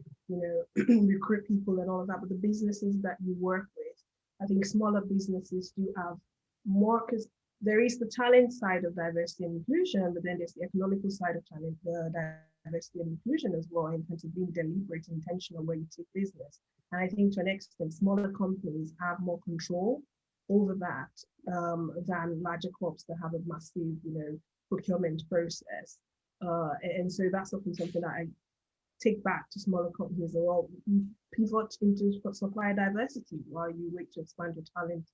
recruit people and all of that, but the businesses that you work with. I think smaller businesses do have more, because there is the talent side of diversity and inclusion, but then there's the economical side of talent, diversity and inclusion as well, in terms of being deliberate and intentional where you take business. And I think to an extent, smaller companies have more control over that than larger corps that have a massive, procurement process. And so that's often something that I take back to smaller companies. Well, pivot into supplier diversity while you wait to expand your talent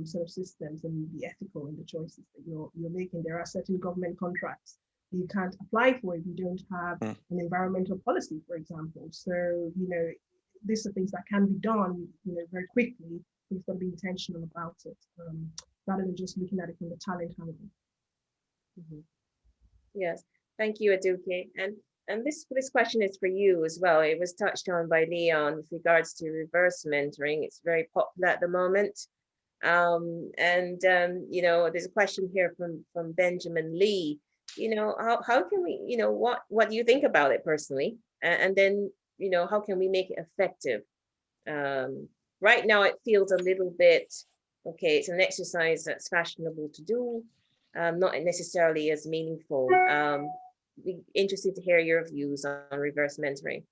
sort of systems and be ethical in the choices that you're making. There are certain government contracts you can't apply for if you don't have an environmental policy, for example. So, these are things that can be done, very quickly. You've got to be intentional about it, rather than just looking at it from the talent angle. Mm-hmm. Yes, thank you, Aduke. And this question is for you as well. It was touched on by Leon with regards to reverse mentoring. It's very popular at the moment. There's a question here from Benjamin Lee. How can we, what do you think about it personally? And then, how can we make it effective? Right now, it feels a little bit, okay, it's an exercise that's fashionable to do, not necessarily as meaningful. Be interested to hear your views on reverse mentoring.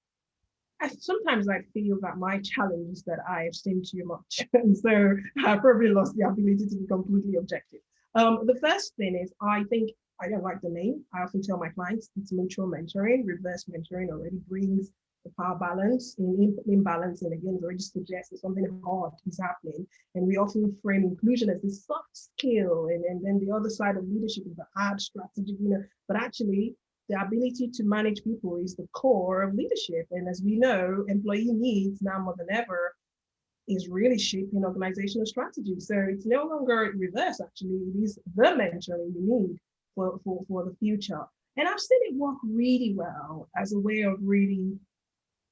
Sometimes I feel that my challenge is that I've seen too much, and so I probably lost the ability to be completely objective. The first thing is, I think I don't like the name. I often tell my clients it's mutual mentoring. Reverse mentoring already brings the power balance in imbalance, and again, it already suggests that something hard is happening. And we often frame inclusion as this soft skill, and then the other side of leadership is the hard strategy, but actually, the ability to manage people is the core of leadership. And as we know, employee needs now more than ever is really shaping organizational strategy. So it's no longer reverse, actually, it is the mentoring we need for the future. And I've seen it work really well as a way of really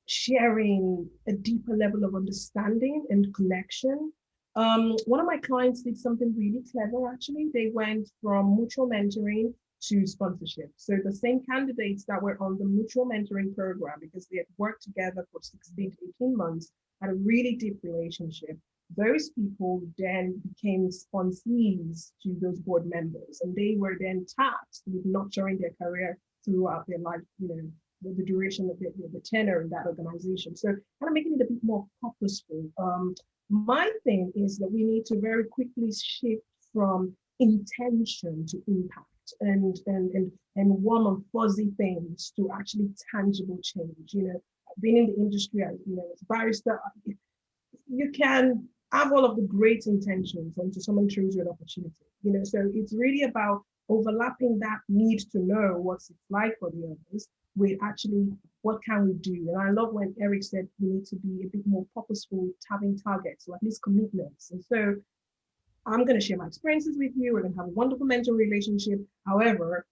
sharing a deeper level of understanding and connection. One of my clients did something really clever, actually. They went from mutual mentoring to sponsorship. So the same candidates that were on the mutual mentoring program, because they had worked together for 16 to 18 months, had a really deep relationship. Those people then became sponsees to those board members, and they were then tasked with nurturing their career throughout their life, the duration of the tenure in that organization. So kind of making it a bit more purposeful. My thing is that we need to very quickly shift from intention to impact, and warm and fuzzy things to actually tangible change. Being in the industry, as a barrister, you can have all of the great intentions until someone throws you an opportunity. So it's really about overlapping that need to know what's it like for the others with actually what can we do. And I love when Eric said we need to be a bit more purposeful with having targets, or at least commitments. And so I'm going to share my experiences with you. We're going to have a wonderful mentor relationship. However,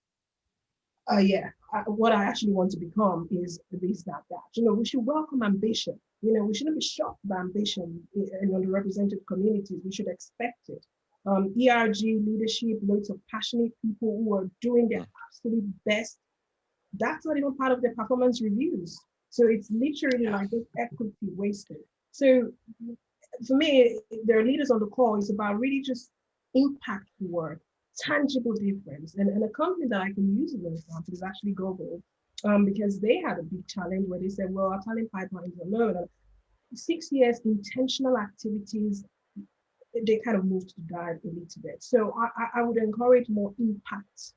what I actually want to become is this, that. We should welcome ambition. We shouldn't be shocked by ambition in underrepresented communities. We should expect it. ERG leadership, loads of passionate people who are doing their absolute best. That's not even part of their performance reviews. So it's literally like this equity wasted. So for me, there are leaders on the call. It's about really just impactful work, tangible difference. And a company that I can use as an example is actually Google, because they had a big challenge where they said, well, our talent pipelines are low. And 6 years, intentional activities, they kind of moved to dive a little bit. So I would encourage more impact.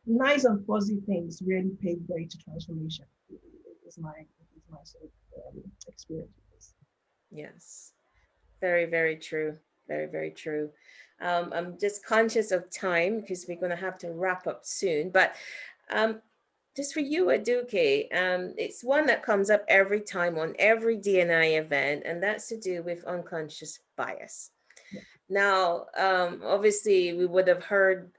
Nice and fuzzy things really pave way to transformation. Is my sort of experience with this. Yes, very, very true. Very, very true. I'm just conscious of time because we're going to have to wrap up soon. But just for you, Aduke, it's one that comes up every time on every D&I event, and that's to do with unconscious bias. Yeah. Now, obviously, we would have heard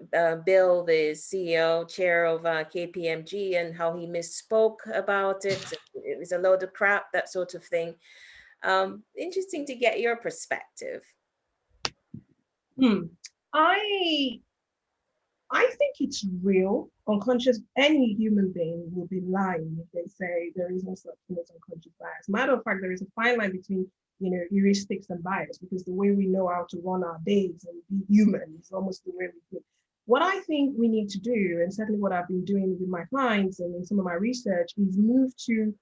Bill, the CEO, chair of KPMG, and how he misspoke about it. It was a load of crap, that sort of thing. Interesting to get your perspective. I think it's real. Unconscious, any human being will be lying if they say there is no such thing as unconscious bias. Matter of fact, there is a fine line between heuristics and bias, because the way we know how to run our days and be human is almost the way we think. What I think we need to do, and certainly what I've been doing with my clients and in some of my research, is move to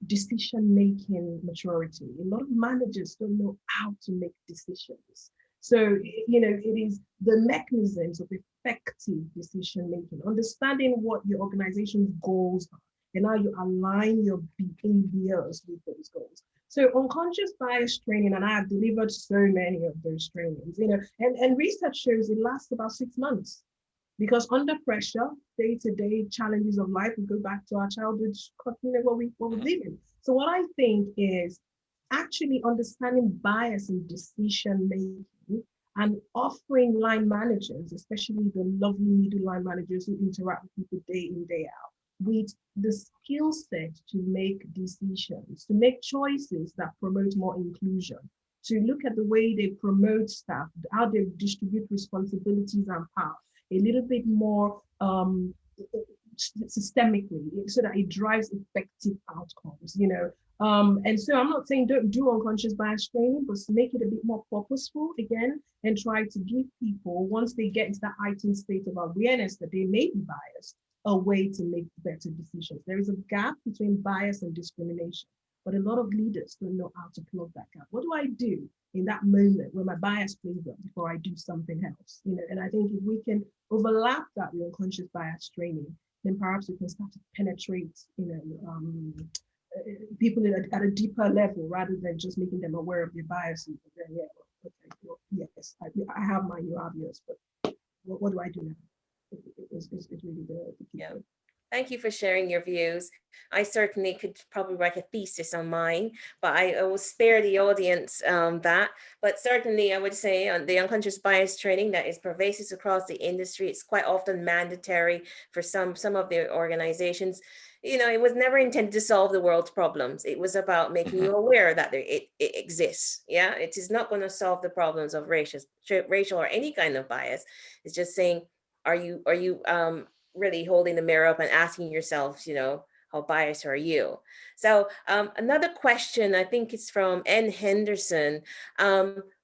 decision-making maturity. A lot of managers don't know how to make decisions. So, it is the mechanisms of effective decision-making, understanding what your organization's goals are and how you align your behaviors with those goals. So unconscious bias training, and I have delivered so many of those trainings, and research shows it lasts about 6 months. Because under pressure, day-to-day challenges of life, we go back to our childhood, what we live in. So what I think is actually understanding bias in decision-making and offering line managers, especially the lovely middle line managers who interact with people day in, day out, with the skill set to make decisions, to make choices that promote more inclusion, to look at the way they promote staff, how they distribute responsibilities and power, a little bit more systemically, so that it drives effective outcomes, and so I'm not saying don't do unconscious bias training, but make it a bit more purposeful again, and try to give people, once they get into that heightened state of awareness that they may be biased, a way to make better decisions. There is a gap between bias and discrimination, but a lot of leaders don't know how to plug that gap. What do I do in that moment when my bias plays up before I do something else? And I think if we can overlap that with unconscious bias training, then perhaps we can start to penetrate, people at a deeper level, rather than just making them aware of their biases. But then, yes, I have mine, you have yours, but what do I do now? It's really the key. Yeah, Thank you for sharing your views. I certainly could probably write a thesis on mine, but I will spare the audience that. But certainly I would say on the unconscious bias training that is pervasive across the industry, it's quite often mandatory for some of the organizations. You know, it was never intended to solve the world's problems. It was about making you aware that it exists. Yeah, it is not going to solve the problems of racial or any kind of bias. It's just saying, are you really holding the mirror up and asking yourselves, you know, how biased are you? So another question, I think it's from N. Henderson.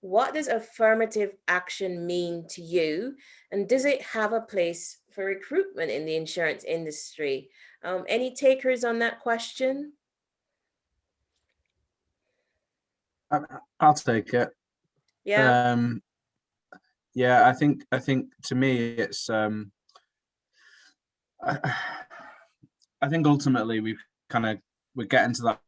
What does affirmative action mean to you? And does it have a place for recruitment in the insurance industry? Any takers on that question? I'll take it. Yeah. Yeah, I think to me it's I think ultimately we're getting to that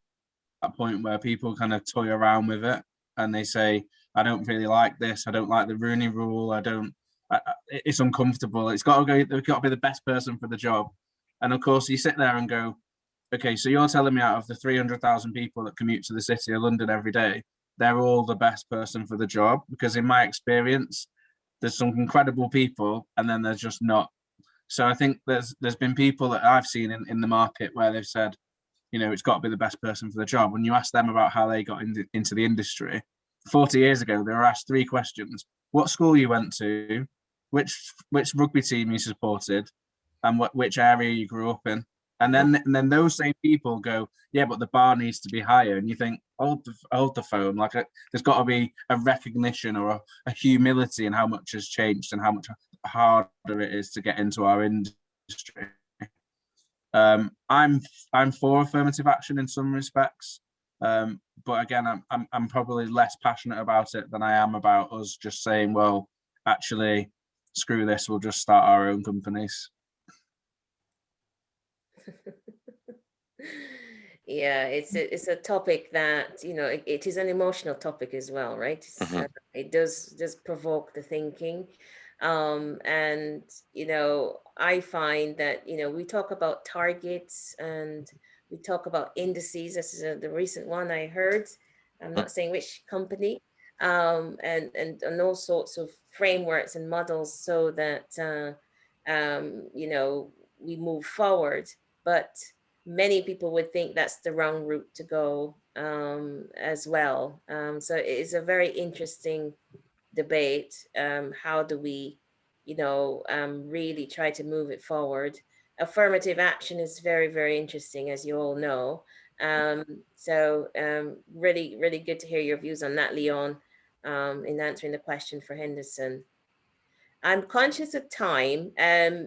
point where people kind of toy around with it and they say, I don't really like this, I don't like the Rooney rule, it's uncomfortable, it's got to be the best person for the job. And of course you sit there and go, okay, so you're telling me out of the 300,000 people that commute to the city of London every day, they're all the best person for the job? Because in my experience, there's some incredible people and then there's just not. So I think there's been people that I've seen in the market where they've said, you know, it's got to be the best person for the job. When you ask them about how they got into the industry, 40 years ago, they were asked 3 questions: what school you went to, which rugby team you supported, and which area you grew up in. And then those same people go, yeah, but the bar needs to be higher. And you think, hold the phone. Like there's got to be a recognition or a humility in how much has changed and how much harder it is to get into our industry. I'm for affirmative action in some respects, but again, I'm probably less passionate about it than I am about us just saying, well, actually, screw this, we'll just start our own companies. Yeah, it's a topic that, you know, it is an emotional topic as well, right? It does provoke the thinking. And, you know, I find that, you know, we talk about targets and we talk about indices. This is the recent one I heard. I'm not saying which company, and all sorts of frameworks and models so that, you know, we move forward. But many people would think that's the wrong route to go as well. So it is a very interesting debate. How do we, you know, really try to move it forward? Affirmative action is very, very interesting, as you all know. So really, really good to hear your views on that, Leon, in answering the question for Henderson. I'm conscious of time.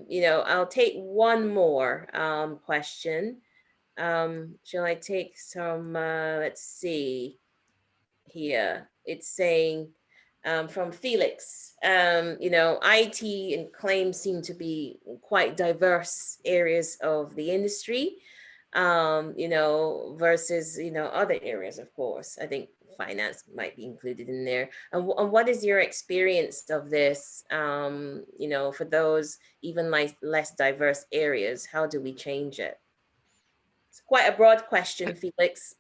You know, I'll take one more question. Shall I take some, let's see here. It's saying from Felix, you know, IT and claims seem to be quite diverse areas of the industry, you know, versus, you know, other areas, of course. I think finance might be included in there. And what is your experience of this, you know, for those even like less diverse areas? How do we change it? It's quite a broad question, Felix.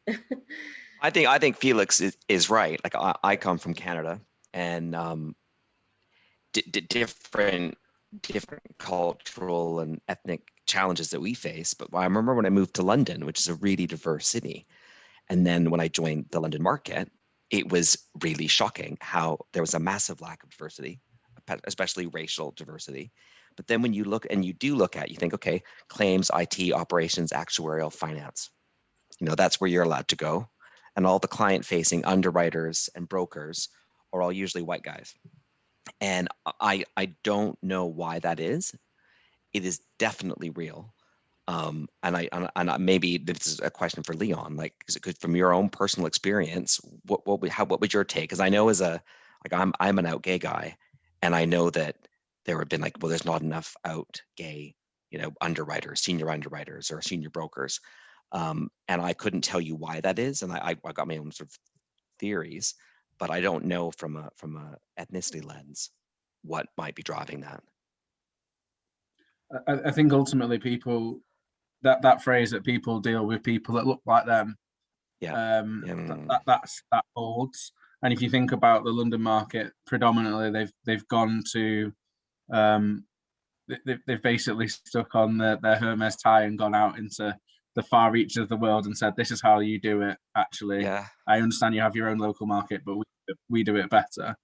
I think Felix is right. Like I come from Canada, and different cultural and ethnic challenges that we face. But I remember when I moved to London, which is a really diverse city, and then when I joined the London market, it was really shocking how there was a massive lack of diversity, especially racial diversity. But then when you look and you think, okay, claims, IT, operations, actuarial, finance, you know, that's where you're allowed to go. And all the client facing underwriters and brokers are all usually white guys. And I don't know why that is. It is definitely real. And maybe this is a question for Leon, like, is it good from your own personal experience? What was your take? Because I know I'm an out gay guy, and I know that there have been like, well, there's not enough out gay, you know, underwriters, senior underwriters or senior brokers. And I couldn't tell you why that is. And I got my own sort of theories, but I don't know from a ethnicity lens what might be driving that. I think ultimately people that phrase that people deal with people that look like them. Yeah. That holds. And if you think about the London market, predominantly they've gone to they've basically stuck on their Hermes tie and gone out into the far reaches of the world and said, this is how you do it. Actually, Yeah. I understand you have your own local market, but we do it better.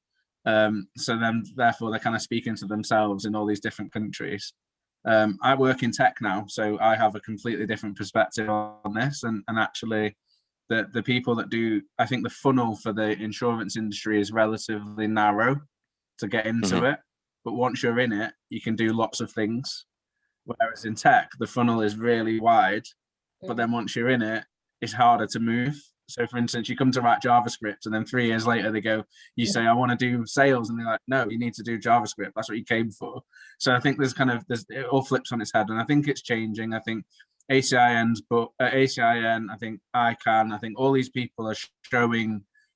So then therefore they're kind of speaking to themselves in all these different countries. I work in tech now, so I have a completely different perspective on this. And actually the people that do, I think the funnel for the insurance industry is relatively narrow to get into it. But once you're in it, you can do lots of things. Whereas in tech, the funnel is really wide, but then once you're in it, it's harder to move. So for instance, you come to write JavaScript and then 3 years later they go, you say, I want to do sales. And they're like, no, you need to do JavaScript. That's what you came for. So I think it all flips on its head. And I think it's changing. I think ACIN, I think ICAN, I think all these people are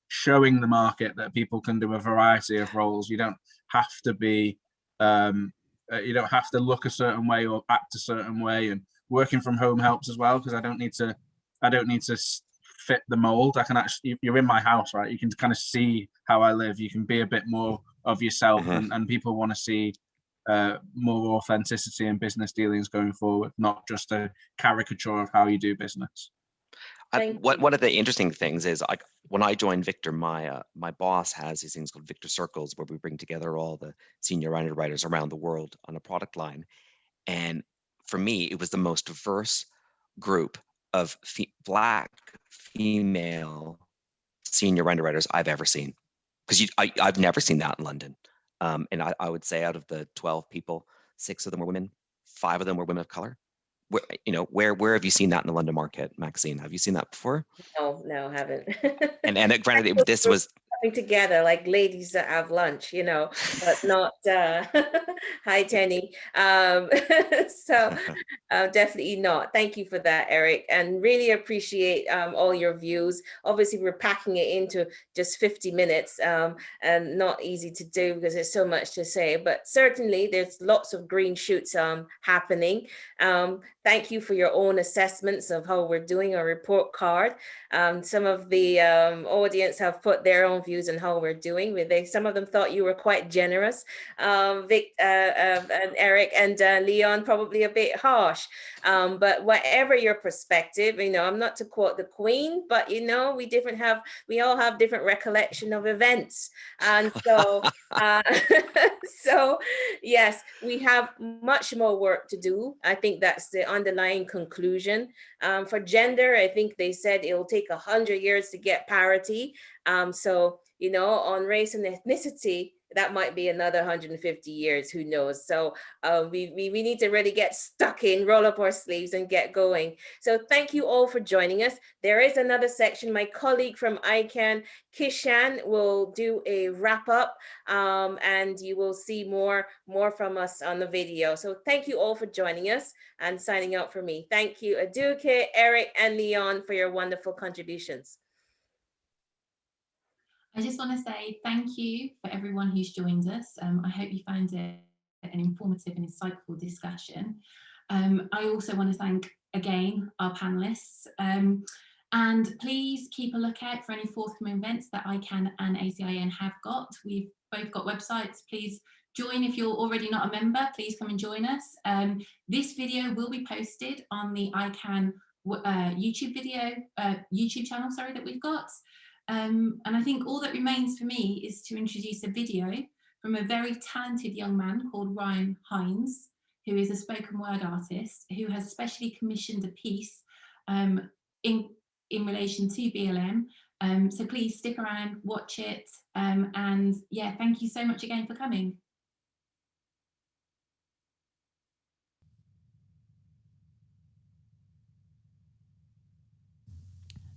showing the market that people can do a variety of roles. You don't have to be, you don't have to look a certain way or act a certain way. And working from home helps as well, because I don't need to fit the mold. I can actually, you're in my house, right? You can kind of see how I live. You can be a bit more of yourself, and people want to see more authenticity in business dealings going forward, not just a caricature of how you do business. One of the interesting things is, when I joined Victor, my boss has these things called Victor Circles, where we bring together all the senior underwriters around the world on a product line. And for me, it was the most diverse group of Black female senior underwriters I've ever seen, because I've never seen that in London. And I would say out of the 12 people, 6 of them were women, 5 of them were women of color. Where have you seen that in the London market, Maxine? Have you seen that before? No, haven't. and granted, this was coming together like ladies that have lunch, but not hi Tenny. So definitely not. Thank you for that, Eric, and really appreciate all your views. Obviously, we're packing it into just 50 minutes, and not easy to do because there's so much to say, but certainly there's lots of green shoots happening. Thank you for your own assessments of how we're doing, our report card. Some of the audience have put their own views on how we're doing. Some of them thought you were quite generous, Vic, and Eric, and Leon probably a bit harsh. But whatever your perspective, I'm not to quote the Queen, but we all have different recollection of events, and so so yes, we have much more work to do. I think that's the underlying conclusion. For gender, I think they said it'll take 100 years to get parity. So, on race and ethnicity, that might be another 150 years, who knows? So we need to really get stuck in, roll up our sleeves and get going. So thank you all for joining us. There is another section. My colleague from ICAN, Kishan, will do a wrap up, and you will see more from us on the video. So thank you all for joining us, and signing out for me. Thank you, Aduke, Eric, and Leon, for your wonderful contributions. I just want to say thank you for everyone who's joined us. I hope you found it an informative and insightful discussion. I also want to thank again our panelists, and please keep a lookout for any forthcoming events that ICAN and ACIN have got. We've both got websites. Please join if you're already not a member. Please come and join us. This video will be posted on the ICAN YouTube channel, that we've got. And I think all that remains for me is to introduce a video from a very talented young man called Ryan Hines, who is a spoken word artist who has specially commissioned a piece in relation to BLM. So please stick around, watch it, and yeah, thank you so much again for coming.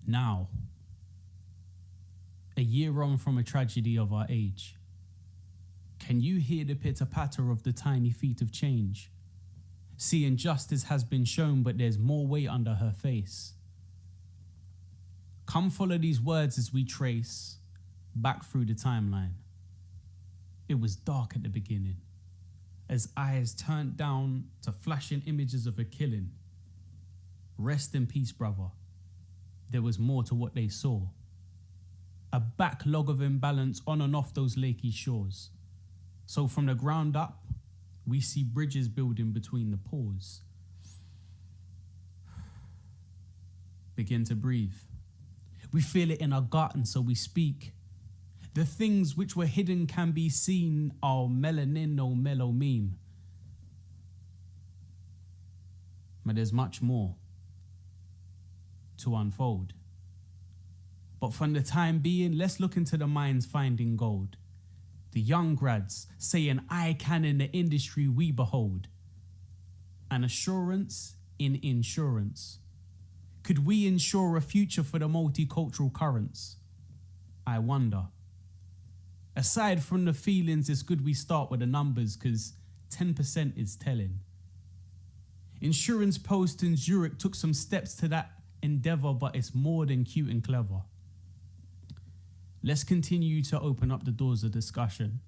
Now, a year on from a tragedy of our age, can you hear the pitter-patter of the tiny feet of change? See, injustice has been shown, but there's more weight under her face. Come follow these words as we trace back through the timeline. It was dark at the beginning, as eyes turned down to flashing images of a killing. Rest in peace, brother. There was more to what they saw. A backlog of imbalance on and off those lakey shores. So from the ground up, we see bridges building between the pores. Begin to breathe. We feel it in our gut, and so we speak. The things which were hidden can be seen, our melanin no mellow meme. But there's much more to unfold. But for the time being, let's look into the minds finding gold. The young grads saying ICAN in the industry we behold. An assurance in insurance. Could we ensure a future for the multicultural currents? I wonder. Aside from the feelings, it's good we start with the numbers, because 10% is telling. Insurance Post in Zurich took some steps to that endeavor, but it's more than cute and clever. Let's continue to open up the doors of discussion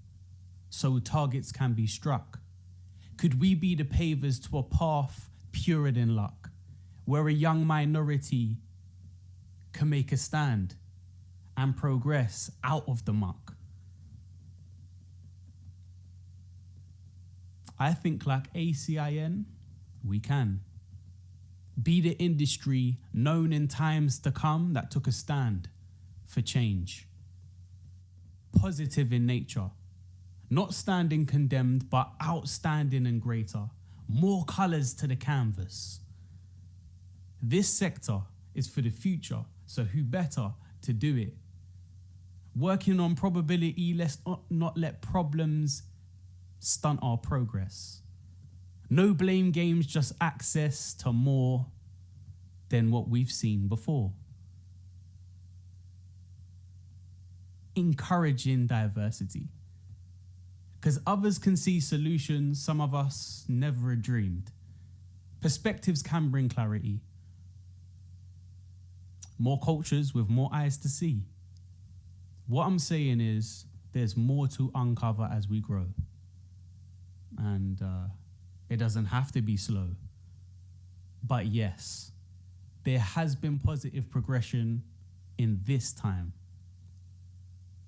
so targets can be struck. Could we be the pavers to a path purer than luck, where a young minority can make a stand and progress out of the muck? I think like ACIN, we can. Be the industry known in times to come that took a stand for change. Positive in nature, not standing condemned, but outstanding and greater. More colors to the canvas. This sector is for the future, so who better to do it? Working on probability, let's not let problems stunt our progress. No blame games, just access to more than what we've seen before. Encouraging diversity, because others can see solutions some of us never dreamed. Perspectives can bring clarity. More cultures with more eyes to see. What I'm saying is there's more to uncover as we grow. And it doesn't have to be slow. But yes, there has been positive progression in this time.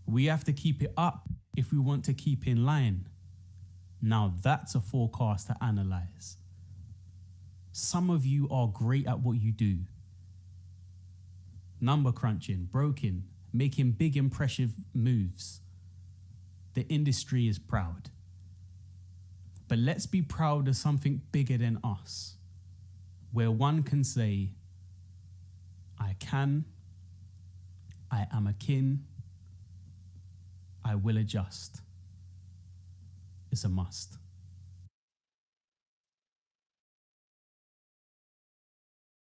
We have to keep it up if we want to keep in line. Now that's a forecast to analyze. Some of you are great at what you do. Number crunching, broken, making big impressive moves. The industry is proud. But let's be proud of something bigger than us, where one can say, I can, I am akin, I will adjust. It's a must.